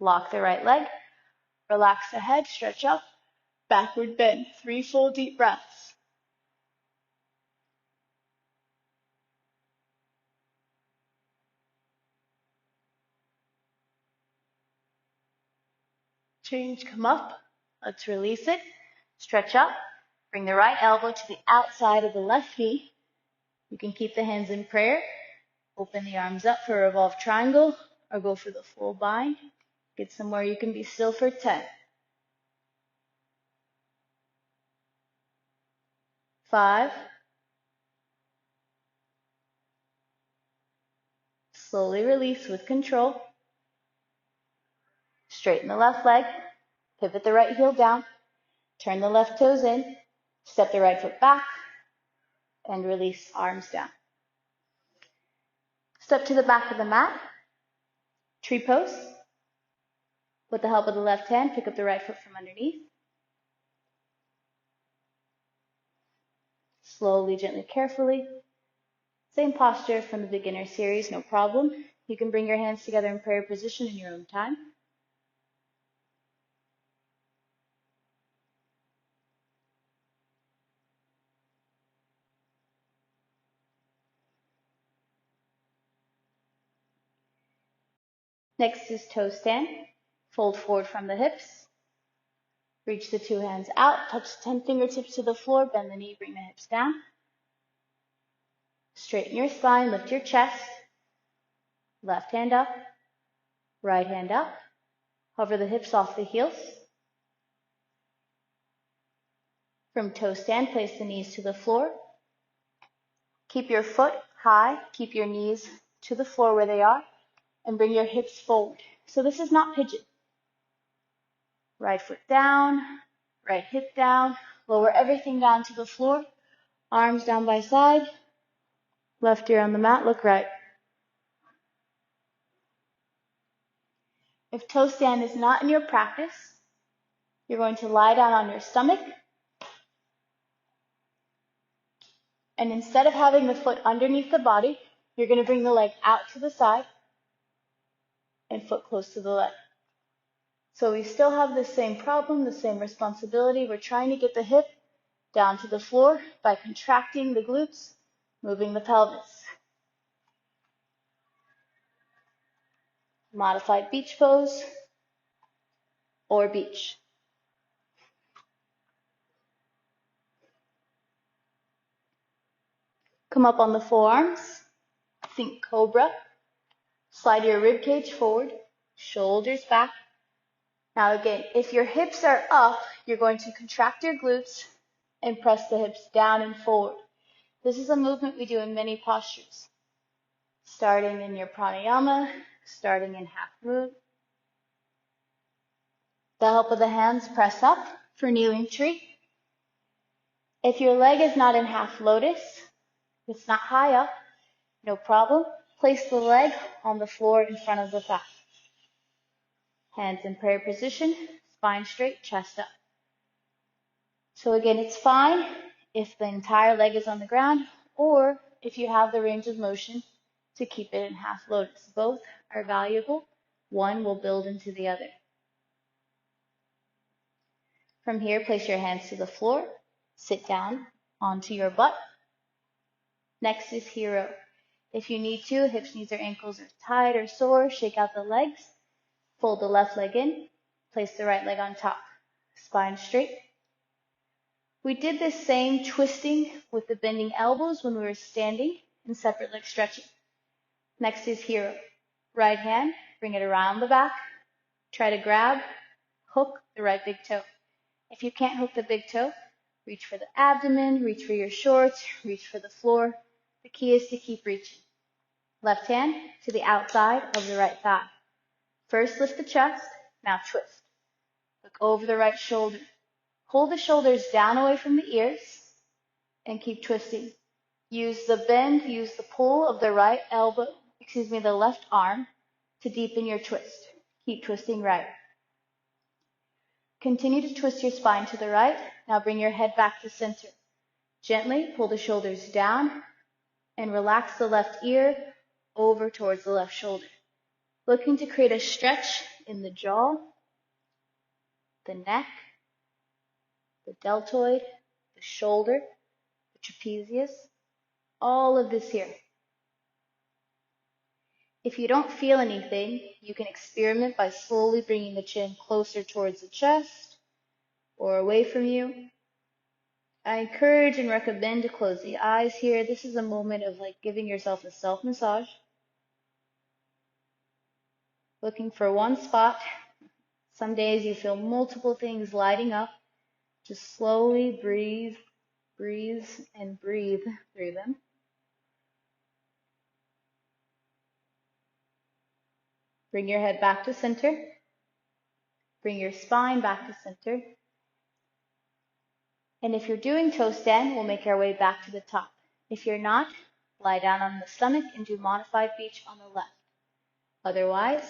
Lock the right leg. Relax the head, stretch up. Backward bend. 3 full deep breaths. Change, come up. Let's release it. Stretch up. Bring the right elbow to the outside of the left knee. You can keep the hands in prayer. Open the arms up for a revolved triangle or go for the full bind. Get somewhere you can be still for 10. 5. Slowly release with control. Straighten the left leg. Pivot the right heel down. Turn the left toes in. Step the right foot back. And release, arms down. Step to the back of the mat. Tree pose. With the help of the left hand, pick up the right foot from underneath. Slowly, gently, carefully. Same posture from the beginner series, no problem. You can bring your hands together in prayer position in your own time. Next is toe stand. Fold forward from the hips. Reach the 2 hands out. Touch the 10 fingertips to the floor. Bend the knee, bring the hips down. Straighten your spine, lift your chest. Left hand up. Right hand up. Hover the hips off the heels. From toe stand, place the knees to the floor. Keep your foot high. Keep your knees to the floor where they are. And bring your hips forward. So this is not pigeon. Right foot down, right hip down. Lower everything down to the floor. Arms down by side. Left ear on the mat, look right. If toe stand is not in your practice, you're going to lie down on your stomach. And instead of having the foot underneath the body, you're going to bring the leg out to the side and foot close to the leg. So we still have the same problem, the same responsibility. We're trying to get the hip down to the floor by contracting the glutes, moving the pelvis. Modified beach pose or beach. Come up on the forearms. Think cobra. Slide your rib cage forward, shoulders back. Now again, if your hips are up, you're going to contract your glutes and press the hips down and forward. This is a movement we do in many postures. Starting in your pranayama, starting in half moon. The help of the hands, press up for kneeling tree. If your leg is not in half lotus, it's not high up, no problem. Place the leg on the floor in front of the thigh. Hands in prayer position, spine straight, chest up. So again, it's fine if the entire leg is on the ground or if you have the range of motion to keep it in half lotus. Both are valuable. One will build into the other. From here, place your hands to the floor. Sit down onto your butt. Next is hero. If you need to, hips, knees, or ankles are tight or sore, shake out the legs. Fold the left leg in. Place the right leg on top. Spine straight. We did this same twisting with the bending elbows when we were standing in separate leg stretching. Next is hero. Right hand, bring it around the back. Try to grab, hook the right big toe. If you can't hook the big toe, reach for the abdomen, reach for your shorts, reach for the floor. The key is to keep reaching. Left hand to the outside of the right thigh. First lift the chest, now twist. Look over the right shoulder. Pull the shoulders down away from the ears and keep twisting. Use the bend, use the pull of the the left arm to deepen your twist. Keep twisting right. Continue to twist your spine to the right. Now bring your head back to center. Gently pull the shoulders down and relax the left ear over towards the left shoulder. Looking to create a stretch in the jaw, the neck, the deltoid, the shoulder, the trapezius, all of this here. If you don't feel anything, you can experiment by slowly bringing the chin closer towards the chest or away from you. I encourage and recommend to close the eyes here. This is a moment of giving yourself a self-massage. Looking for one spot. Some days you feel multiple things lighting up. Just slowly breathe and breathe through them. Bring your head back to center. Bring your spine back to center. And if you're doing toe stand, we'll make our way back to the top. If you're not, lie down on the stomach and do modified beach on the left. Otherwise,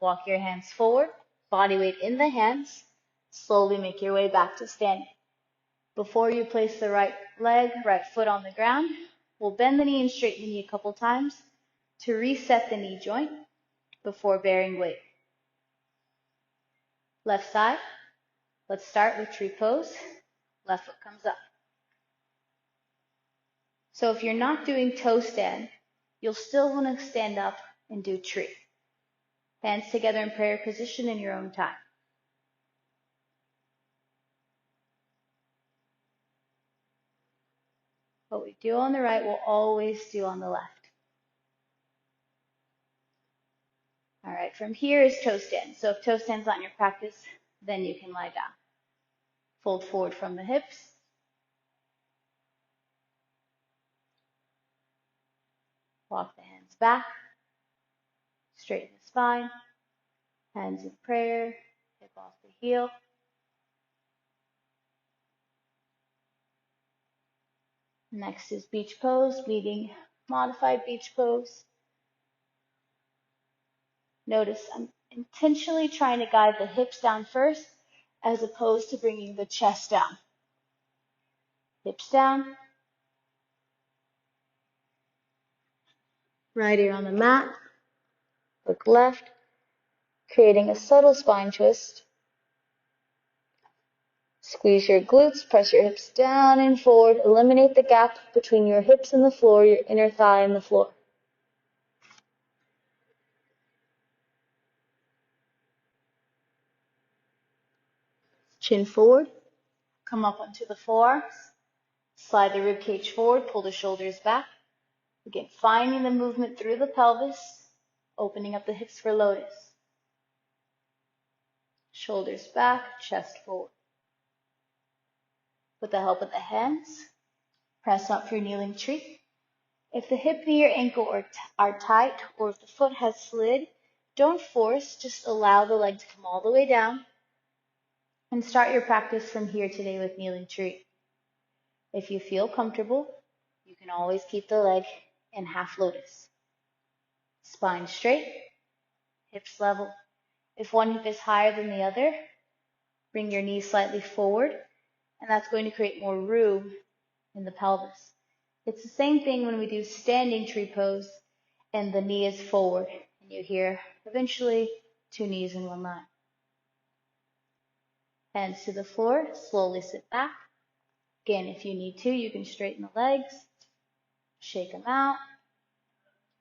walk your hands forward, body weight in the hands. Slowly make your way back to standing. Before you place the right leg, right foot on the ground, we'll bend the knee and straighten the knee a couple times to reset the knee joint before bearing weight. Left side, let's start with tree pose. Left foot comes up. So if you're not doing toe stand, you'll still want to stand up and do tree. Hands together in prayer position in your own time. What we do on the right, we'll always do on the left. All right, from here is toe stand. So if toe stand's not in your practice, then you can lie down. Fold forward from the hips. Walk the hands back. Straighten the spine. Hands in prayer. Hip off the heel. Next is beach pose, meeting modified beach pose. Notice I'm intentionally trying to guide the hips down first as opposed to bringing the chest down. Hips down. Right ear on the mat. Look left. Creating a subtle spine twist. Squeeze your glutes, press your hips down and forward. Eliminate the gap between your hips and the floor, your inner thigh and the floor. Chin forward. Come up onto the forearms. Slide the rib cage forward, pull the shoulders back. Again, finding the movement through the pelvis, opening up the hips for lotus. Shoulders back, chest forward. With the help of the hands, press up for your kneeling tree. If the hip, knee, or ankle are tight, or if the foot has slid, don't force, just allow the leg to come all the way down, and start your practice from here today with kneeling tree. If you feel comfortable, you can always keep the leg in half lotus. Spine straight, hips level. If one hip is higher than the other, bring your knees slightly forward, and that's going to create more room in the pelvis. It's the same thing when we do standing tree pose and the knee is forward, and you hear eventually 2 knees in 1 line. Hands to the floor, slowly sit back. Again, if you need to, you can straighten the legs, shake them out,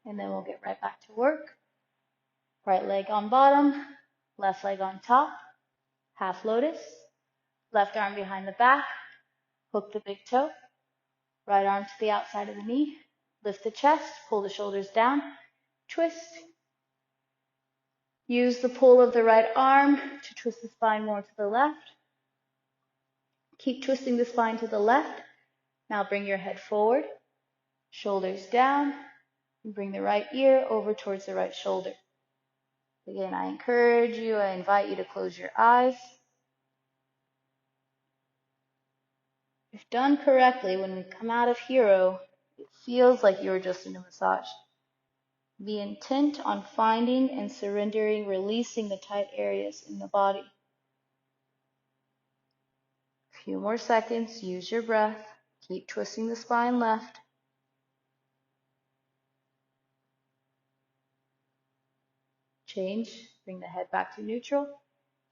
and then we'll get right back to work. Right leg on bottom, left leg on top, half lotus, left arm behind the back, hook the big toe, right arm to the outside of the knee, lift the chest, pull the shoulders down, twist. Use the pull of the right arm to twist the spine more to the left. Keep twisting the spine to the left. Now bring your head forward, shoulders down, and bring the right ear over towards the right shoulder. Again, I invite you to close your eyes. If done correctly, when we come out of hero, it feels like you were just in a massage. Be intent on finding and surrendering, releasing the tight areas in the body. A few more seconds, use your breath. Keep twisting the spine left. Change, bring the head back to neutral,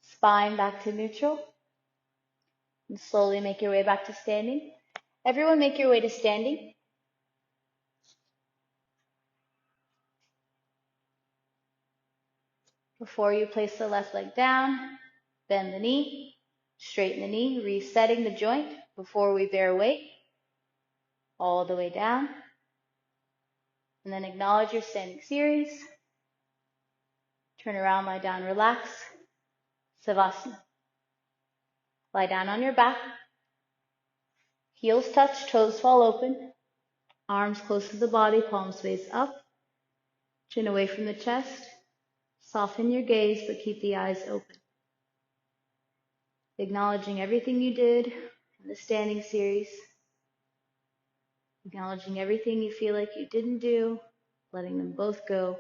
spine back to neutral, and slowly make your way back to standing. Everyone make your way to standing. Before you place the left leg down, bend the knee, straighten the knee, resetting the joint before we bear weight, all the way down. And then acknowledge your standing series. Turn around, lie down, relax. Savasana. Lie down on your back. Heels touch, toes fall open. Arms close to the body, palms face up. Chin away from the chest. Soften your gaze, but keep the eyes open. Acknowledging everything you did in the standing series. Acknowledging everything you feel like you didn't do, letting them both go,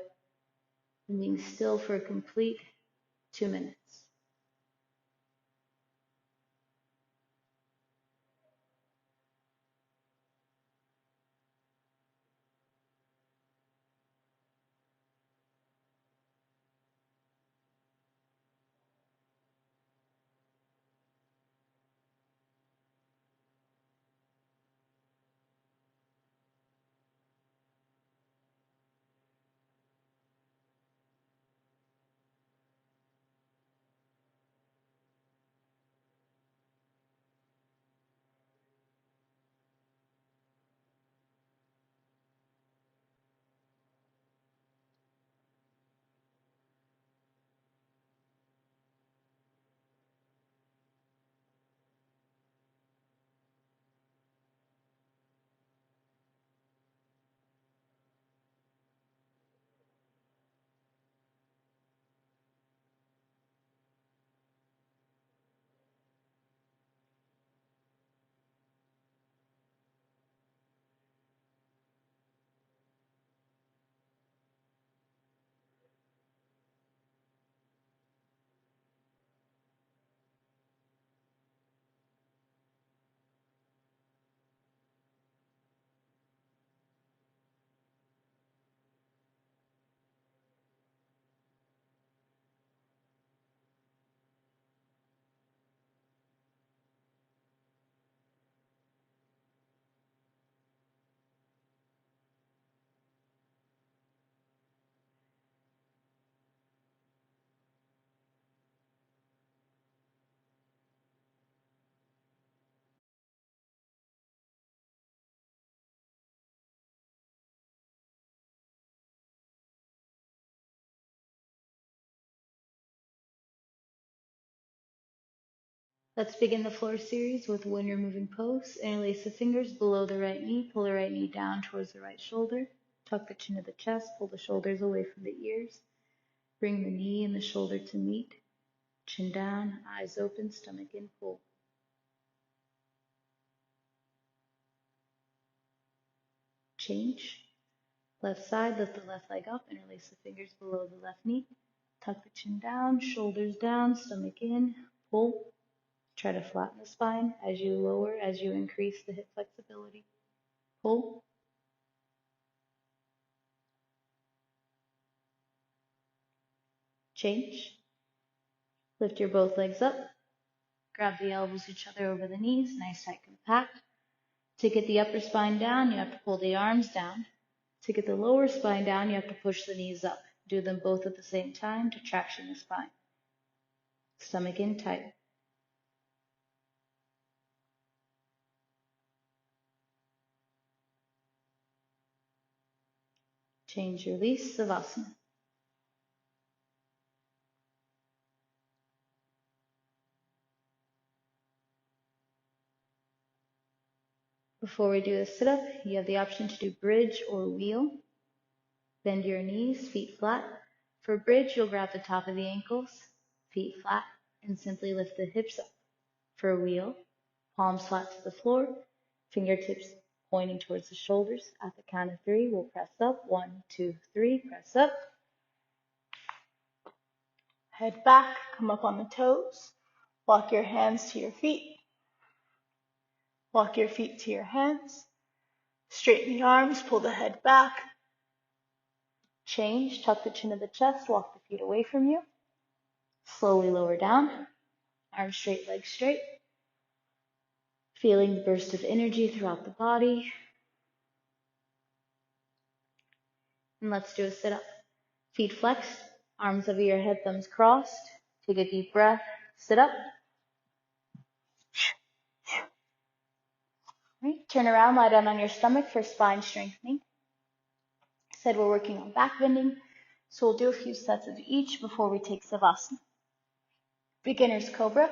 and being still for a complete 2 minutes. Let's begin the floor series with when you're moving pose. Interlace the fingers below the right knee. Pull the right knee down towards the right shoulder. Tuck the chin to the chest. Pull the shoulders away from the ears. Bring the knee and the shoulder to meet. Chin down, eyes open, stomach in, pull. Change. Left side, lift the left leg up. Interlace the fingers below the left knee. Tuck the chin down, shoulders down, stomach in, pull. Try to flatten the spine as you lower, as you increase the hip flexibility. Pull. Change. Lift your both legs up. Grab the elbows each other over the knees, nice tight compact. To get the upper spine down, you have to pull the arms down. To get the lower spine down, you have to push the knees up. Do them both at the same time to traction the spine. Stomach in tight. Change, release, savasana. Before we do a sit-up, you have the option to do bridge or wheel. Bend your knees, feet flat. For bridge, you'll grab the top of the ankles, feet flat, and simply lift the hips up. For wheel, palms flat to the floor, fingertips pointing towards the shoulders. At the count of 3, we'll press up. 1, 2, 3, press up. Head back, come up on the toes. Walk your hands to your feet. Walk your feet to your hands. Straighten the arms, pull the head back. Change, tuck the chin to the chest, walk the feet away from you. Slowly lower down. Arms straight, legs straight. Feeling the burst of energy throughout the body. And let's do a sit-up. Feet flexed, arms over your head, thumbs crossed. Take a deep breath, sit up. Right. Turn around, lie down on your stomach for spine strengthening. Said we're working on back bending, so we'll do a few sets of each before we take savasana. Beginner's cobra,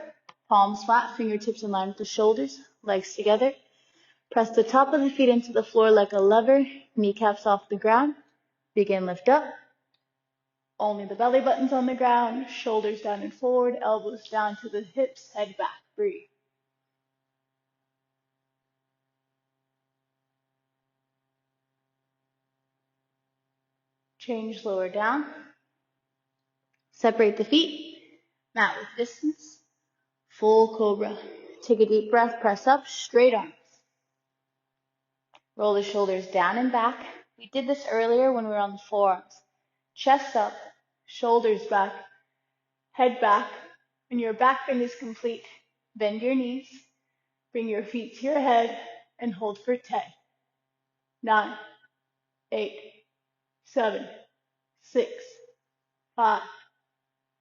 palms flat, fingertips in line with the shoulders, legs together. Press the top of the feet into the floor like a lever, kneecaps off the ground. Begin lift up. Only the belly button's on the ground, shoulders down and forward, elbows down to the hips, head back. Breathe. Change, lower down. Separate the feet, mat with distance. Full cobra. Take a deep breath, press up, straight arms. Roll the shoulders down and back. We did this earlier when we were on the forearms. Chest up, shoulders back, head back. When your back bend is complete, bend your knees, bring your feet to your head, and hold for 10, 9, 8, 7, 6, 5,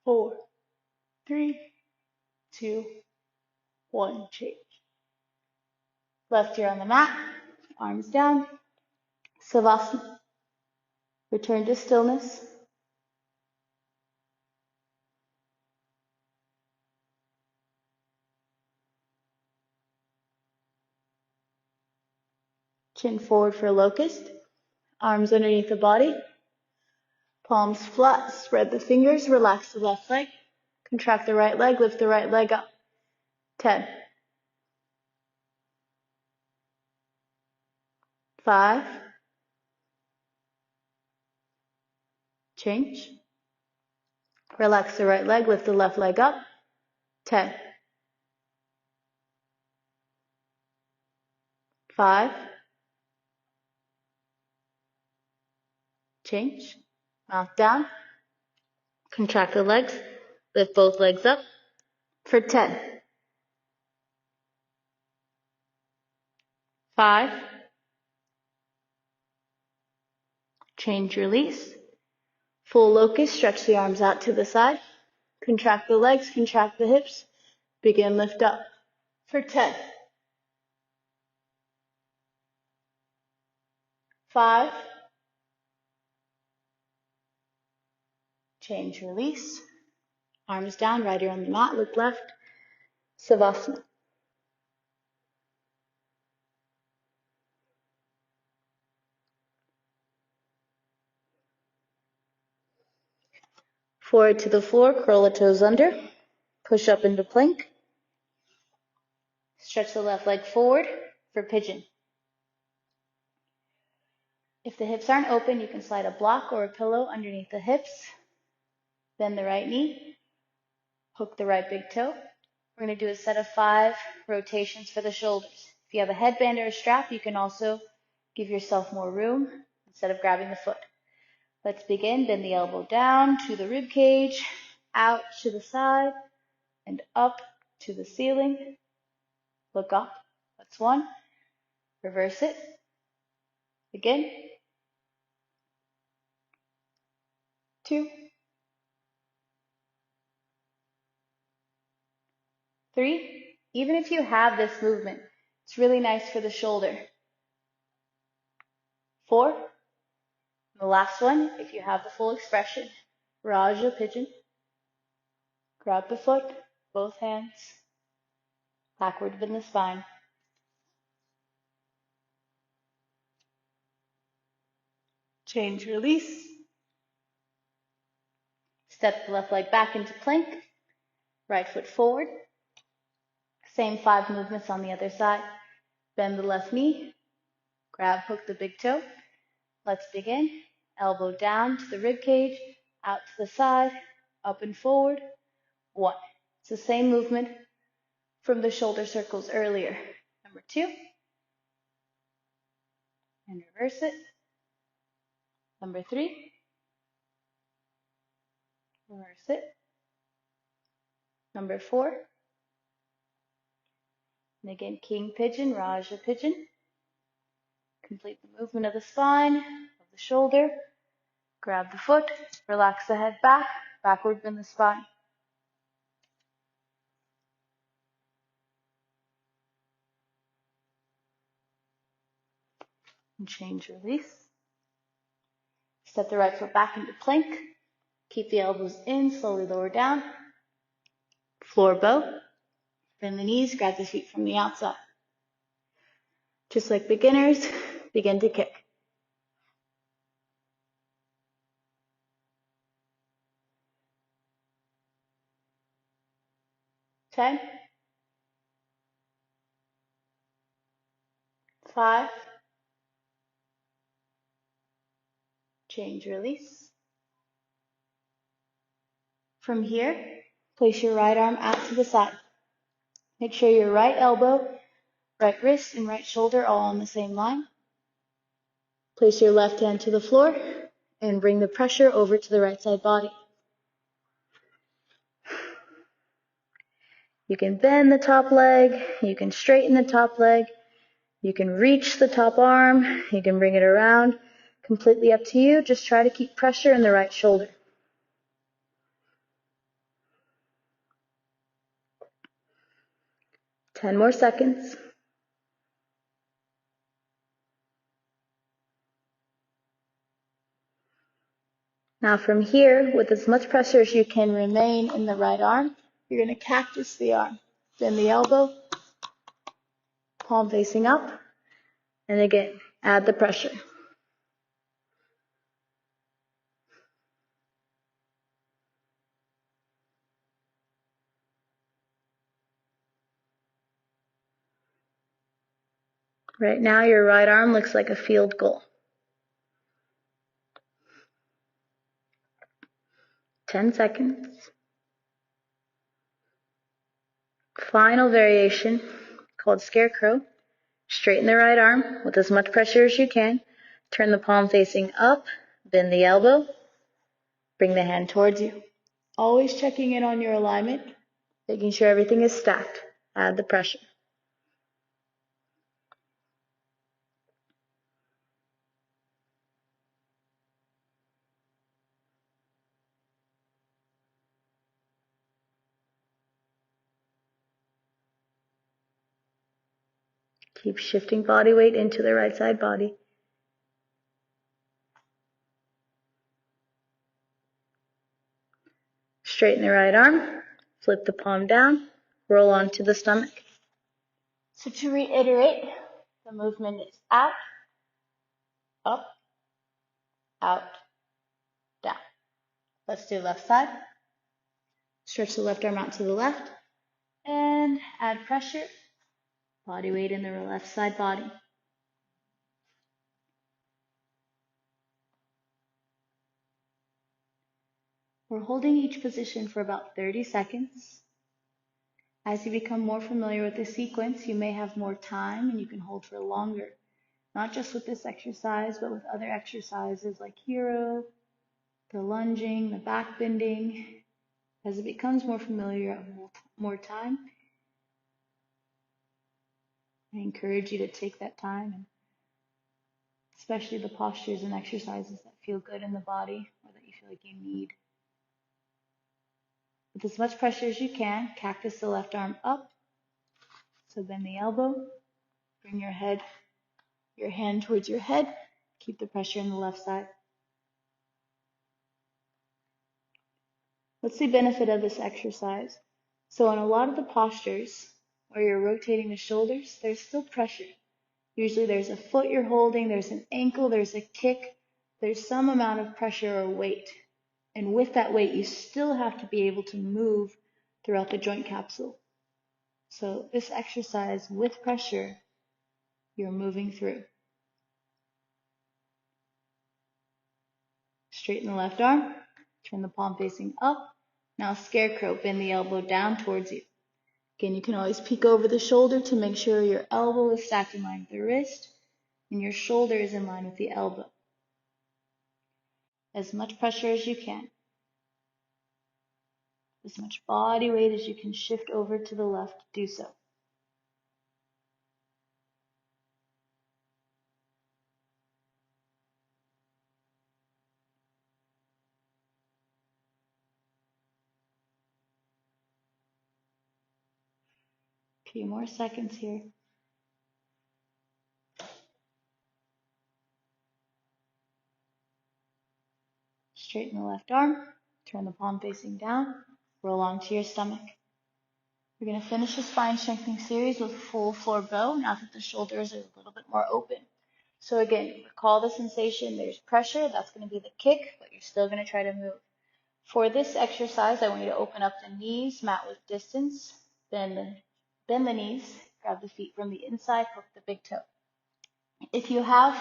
4, 3, 2, 1. Change. Left ear on the mat, arms down. Savasana. Return to stillness. Chin forward for locust. Arms underneath the body. Palms flat. Spread the fingers. Relax the left leg. Contract the right leg. Lift the right leg up. 10. 5. Change. Relax the right leg. Lift the left leg up. 10. 5. Change. Mouth down. Contract the legs. Lift both legs up for 10. 5. Change, release. Full locust. Stretch the arms out to the side. Contract the legs. Contract the hips. Begin lift up for 10. 5. Change, release. Arms down, right ear on the mat, look left. savasana. Forward to the floor, curl the toes under, push up into plank. Stretch the left leg forward for pigeon. If the hips aren't open, you can slide a block or a pillow underneath the hips. Bend the right knee, hook the right big toe. We're going to do a set of 5 rotations for the shoulders. If you have a headband or a strap, you can also give yourself more room instead of grabbing the foot. Let's begin. Bend the elbow down to the rib cage, out to the side, and up to the ceiling. Look up. That's 1. Reverse it. Again. 2. 3. Even if you have this movement, it's really nice for the shoulder. 4. The last one, if you have the full expression, Raja Pigeon. Grab the foot, both hands, backward bend the spine. Change, release. Step the left leg back into plank, right foot forward. Same 5 movements on the other side. Bend the left knee, grab, hook the big toe. Let's begin. Elbow down to the rib cage, out to the side, up and forward. 1. It's the same movement from the shoulder circles earlier. Number 2. And reverse it. Number 3. Reverse it. Number 4. And again, King Pigeon, Raja Pigeon. Complete the movement of the spine, of the shoulder. Grab the foot, relax the head back, backward bend the spine. And change, release. Step the right foot back into plank. Keep the elbows in, slowly lower down. Floor bow. Bend the knees, grab the feet from the outside. Just like beginners, begin to kick. 10, 5, change, release. From here, place your right arm out to the side. Make sure your right elbow, right wrist, and right shoulder all on the same line. Place your left hand to the floor and bring the pressure over to the right side body. You can bend the top leg, you can straighten the top leg, you can reach the top arm, you can bring it around. Completely up to you. Just try to keep pressure in the right shoulder. 10 more seconds. Now from here, with as much pressure as you can remain in the right arm, you're going to cactus the arm. Bend the elbow, palm facing up, and again, add the pressure. Right now, your right arm looks like a field goal. 10 seconds. Final variation called scarecrow. Straighten the right arm with as much pressure as you can. Turn the palm facing up, bend the elbow, bring the hand towards you. Always checking in on your alignment, making sure everything is stacked. Add the pressure. Keep shifting body weight into the right side body. Straighten the right arm, flip the palm down, Roll onto the stomach. So to reiterate, the movement is out, up, out, down. Let's do left side. Stretch the left arm out to the left and add pressure. Body weight in the left side body. We're holding each position for about 30 seconds. As you become more familiar with the sequence, you may have more time and you can hold for longer. Not just with this exercise, but with other exercises like hero, the lunging, the backbending. As it becomes more familiar, more time, I encourage you to take that time, and especially the postures and exercises that feel good in the body or that you feel like you need. With as much pressure as you can, cactus the left arm up. So bend the elbow, bring your hand towards your head, keep the pressure in the left side. What's the benefit of this exercise? So in a lot of the postures where you're rotating the shoulders, there's still pressure. Usually there's a foot you're holding, there's an ankle, there's a kick, there's some amount of pressure or weight. And with that weight, you still have to be able to move throughout the joint capsule. So this exercise with pressure, you're moving through. Straighten the left arm, turn the palm facing up. Now scarecrow, bend the elbow down towards you. Again, you can always peek over the shoulder to make sure your elbow is stacked in line with the wrist and your shoulder is in line with the elbow. As much pressure as you can. As much body weight as you can shift over to the left, do so. A few more seconds here. Straighten the left arm, turn the palm facing down, roll onto your stomach. We're going to finish the spine strengthening series with full floor bow now that the shoulders are a little bit more open. So again, recall the sensation, there's pressure, that's going to be the kick, but you're still going to try to move. For this exercise, I want you to open up the knees, mat with distance, bend the knees, grab the feet from the inside, hook the big toe. If you have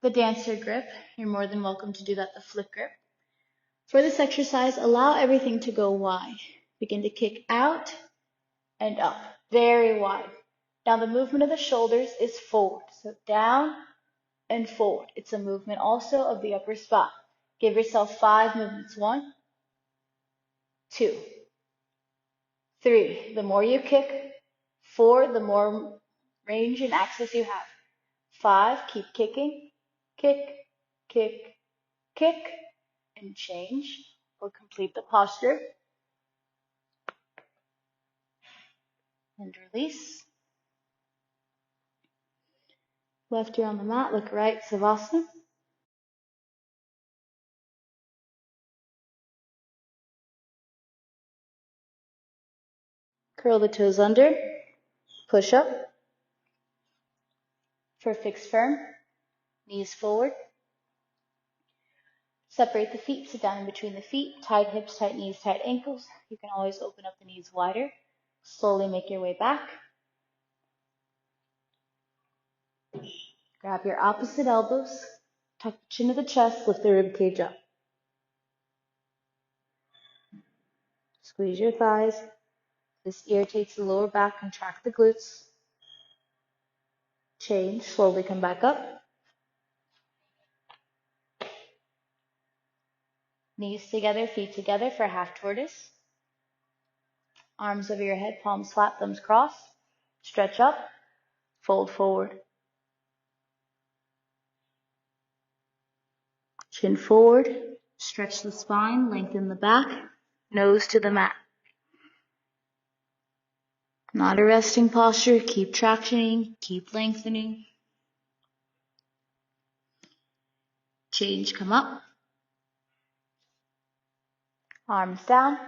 the dancer grip, you're more than welcome to do that, the flip grip. For this exercise, allow everything to go wide. Begin to kick out and up, very wide. Now the movement of the shoulders is forward, so down and forward. It's a movement also of the upper spine. Give yourself 5 movements. 1, 2, 3. The more you kick, 4, the more range and access you have. 5, keep kicking, kick, kick, kick, and change or complete the posture. And release. Left ear on the mat, look right, savasana. Curl the toes under, push up. For fixed firm, knees forward. Separate the feet, sit down in between the feet, tight hips, tight knees, tight ankles. You can always open up the knees wider. Slowly make your way back. Grab your opposite elbows, tuck the chin to the chest, lift the rib cage up. Squeeze your thighs. This irritates the lower back, contract the glutes. Change, slowly come back up. Knees together, feet together for half tortoise. Arms over your head, palms flat, thumbs crossed. Stretch up, fold forward. Chin forward, stretch the spine, lengthen the back, nose to the mat. Not a resting posture, keep tractioning, keep lengthening. Change, come up. Arms down.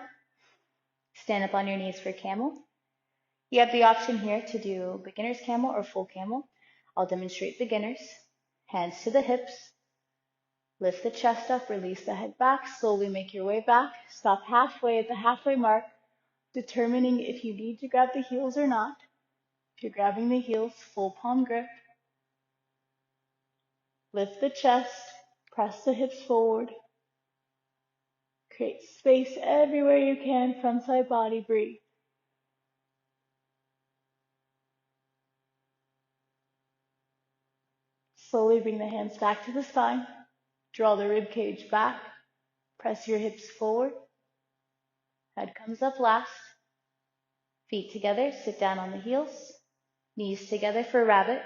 Stand up on your knees for camel. You have the option here to do beginner's camel or full camel. I'll demonstrate beginners. Hands to the hips. Lift the chest up, release the head back. Slowly make your way back. Stop halfway at the halfway mark, determining if you need to grab the heels or not. If you're grabbing the heels, full palm grip. Lift the chest, press the hips forward. Create space everywhere you can, front side body, breathe. Slowly bring the hands back to the spine. Draw the rib cage back. Press your hips forward. Head comes up last. Feet together, sit down on the heels. Knees together for rabbit.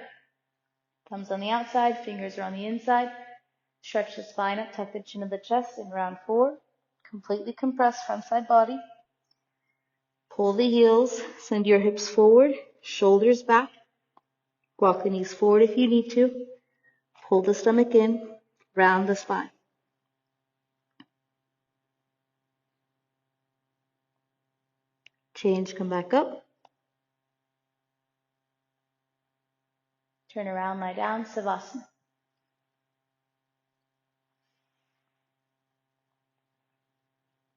Thumbs on the outside, fingers are on the inside. Stretch the spine up, tuck the chin of the chest in round 4. Completely compress front side body. Pull the heels, send your hips forward, shoulders back. Walk the knees forward if you need to. Pull the stomach in, round the spine. Change, come back up. Turn around, lie down, savasana.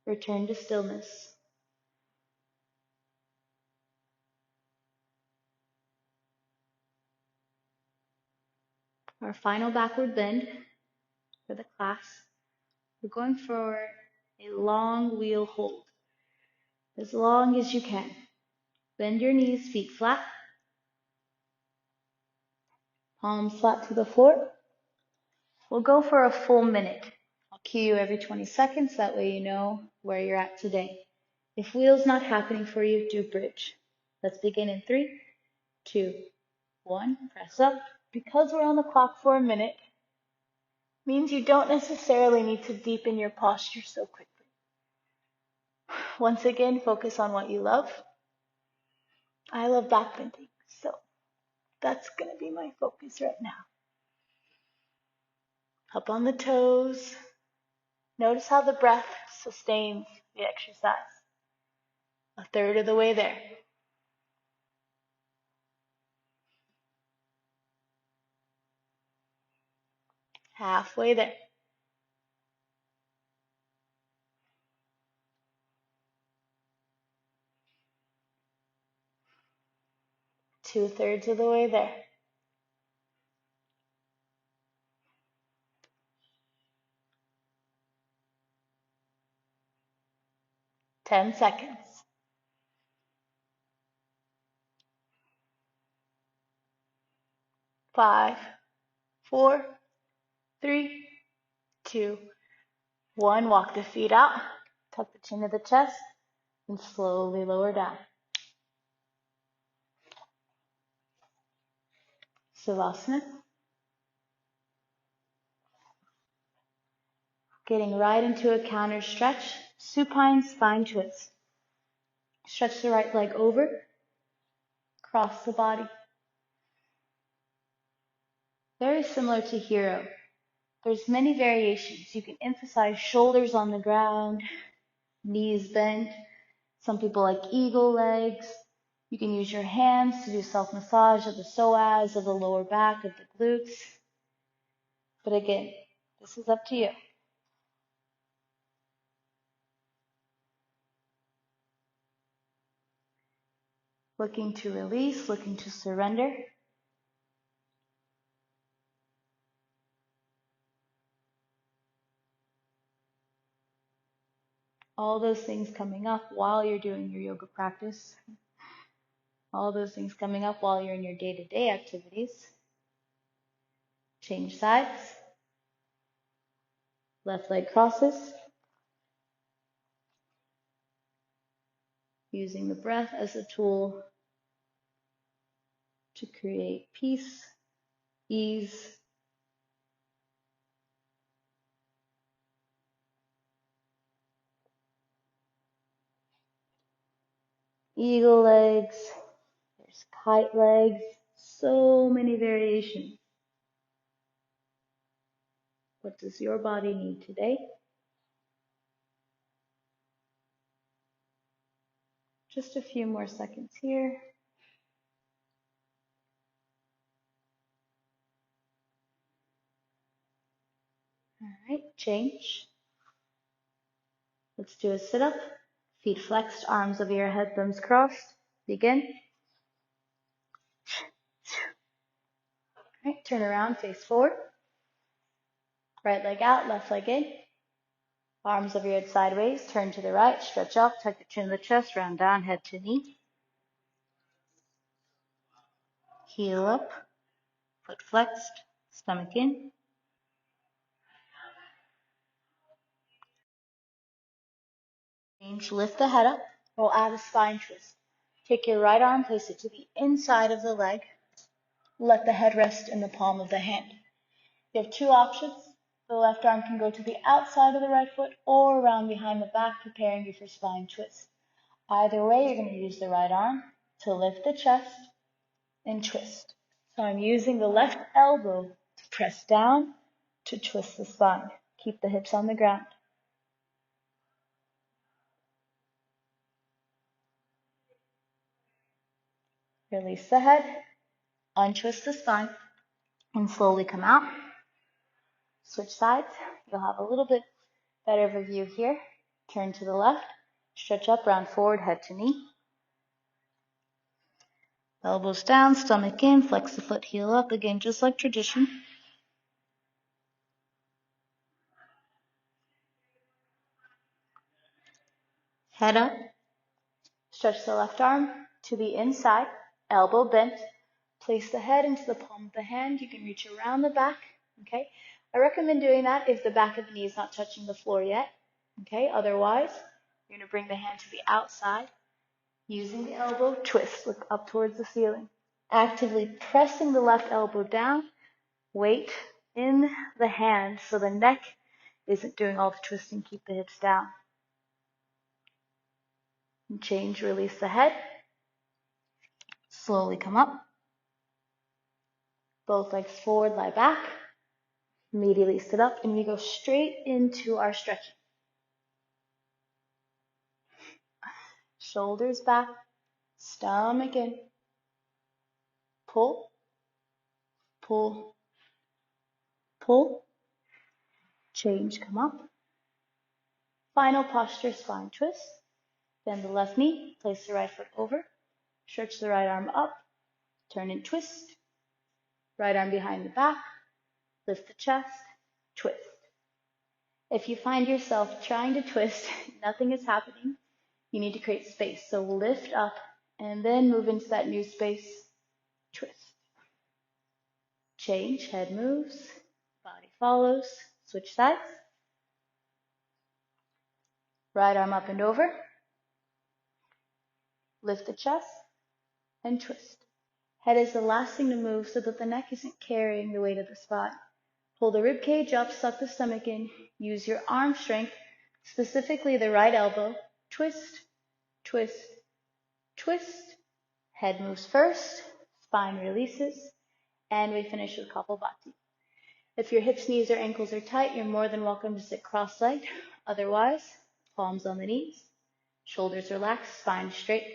Return to stillness. Our final backward bend for the class. We're going for a long wheel hold, as long as you can. Bend your knees, feet flat, palms flat to the floor. We'll go for a full minute. I'll cue you every 20 seconds, that way you know where you're at today. If wheel's not happening for you, do bridge. Let's begin in 3, 2, 1, press up. Because we're on the clock for a minute, means you don't necessarily need to deepen your posture so quickly. Once again, focus on what you love. I love backbending, so that's going to be my focus right now. Up on the toes. Notice how the breath sustains the exercise. A third of the way there. Halfway there. Two-thirds of the way there. Ten seconds. 5, 4, 3, 2, 1. Walk the feet out. Tuck the chin to the chest and slowly lower down. Savasana. Getting right into a counter stretch. Supine spine twist. Stretch the right leg over. Cross the body. Very similar to hero. There's many variations. You can emphasize shoulders on the ground, knees bent. Some people like eagle legs. You can use your hands to do self-massage of the psoas, of the lower back, of the glutes. But again, this is up to you. Looking to release, looking to surrender. All those things coming up while you're doing your yoga practice. All those things coming up while you're in your day-to-day activities. Change sides. Left leg crosses. Using the breath as a tool to create peace, ease, eagle legs, there's kite legs, so many variations. What does your body need today? Just a few more seconds here. change. Let's do a sit-up. Feet flexed, arms over your head, thumbs crossed. Begin. Right, turn around, face forward. Right leg out, left leg in. Arms over your head sideways, turn to the right, stretch up, tuck the chin to the chest, round down, head to knee. Heel up, foot flexed, stomach in. Change, lift the head up. We'll add a spine twist. Take your right arm, place it to the inside of the leg. Let the head rest in the palm of the hand. You have two options. The left arm can go to the outside of the right foot or around behind the back, preparing you for spine twist. Either way, you're going to use the right arm to lift the chest and twist. So I'm using the left elbow to press down to twist the spine. Keep the hips on the ground. Release the head, untwist the spine, and slowly come out. Switch sides. You'll have a little bit better of a view here. Turn to the left, stretch up, round forward, head to knee. Elbows down, stomach in, flex the foot, heel up, again, just like tradition. Head up, stretch the left arm to the inside, elbow bent. Place the head into the palm of the hand. You can reach around the back, okay? I recommend doing that if the back of the knee is not touching the floor yet, okay? Otherwise, you're going to bring the hand to the outside. Using the elbow, twist, look up towards the ceiling. Actively pressing the left elbow down, weight in the hand so the neck isn't doing all the twisting. Keep the hips down. And change, release the head. Slowly come up. Both legs forward, lie back. Immediately sit up, and we go straight into our stretching. Shoulders back, stomach in. Pull, pull, pull. Change, come up. Final posture, spine twist. Bend the left knee, place the right foot over. Stretch the right arm up, turn and twist. Right arm behind the back, lift the chest, twist. If you find yourself trying to twist, nothing is happening, you need to create space. So lift up and then move into that new space, twist. Change, head moves, body follows, switch sides. Right arm up and over, lift the chest, and twist. Head is the last thing to move so that the neck isn't carrying the weight of the spine. Pull the rib cage up, suck the stomach in, use your arm strength, specifically the right elbow, twist, twist, twist. Head moves first, spine releases, and we finish with Kapalbhati. If your hips, knees, or ankles are tight, you're more than welcome to sit cross-legged. Otherwise, palms on the knees, shoulders relaxed, spine straight.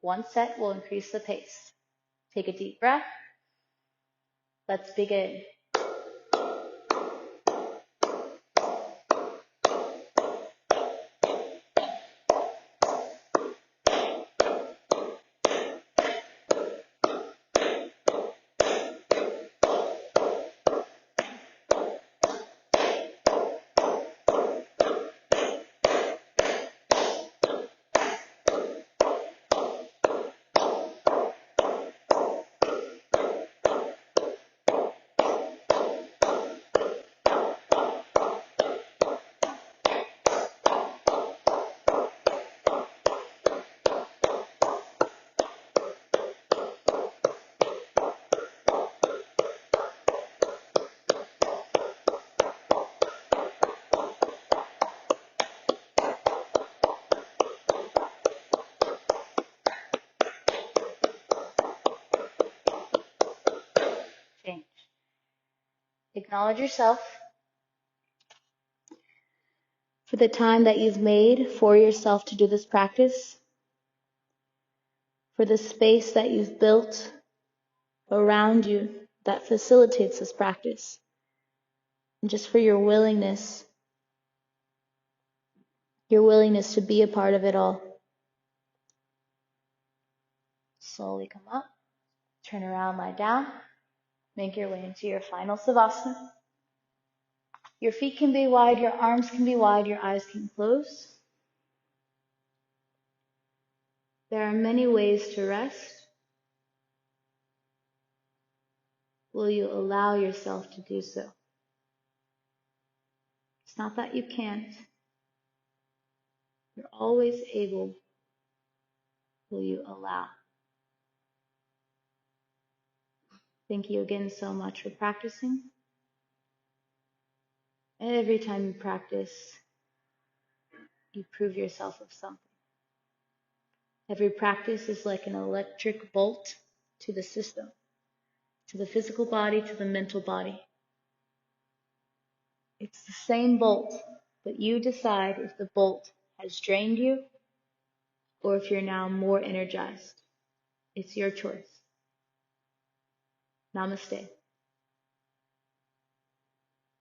One set will increase the pace. Take a deep breath. Let's begin. Change. Acknowledge yourself for the time that you've made for yourself to do this practice, for the space that you've built around you that facilitates this practice. and just for your willingness to be a part of it all. Slowly come up, turn around, lie down, make your way into your final savasana. Your feet can be wide, your arms can be wide, your eyes can close. There are many ways to rest. Will you allow yourself to do so? It's not that you can't. You're always able. Will you allow? Thank you again so much for practicing. Every time you practice, you prove yourself of something. Every practice is like an electric bolt to the system, to the physical body, to the mental body. It's the same bolt, but you decide if the bolt has drained you or if you're now more energized. It's your choice. Namaste.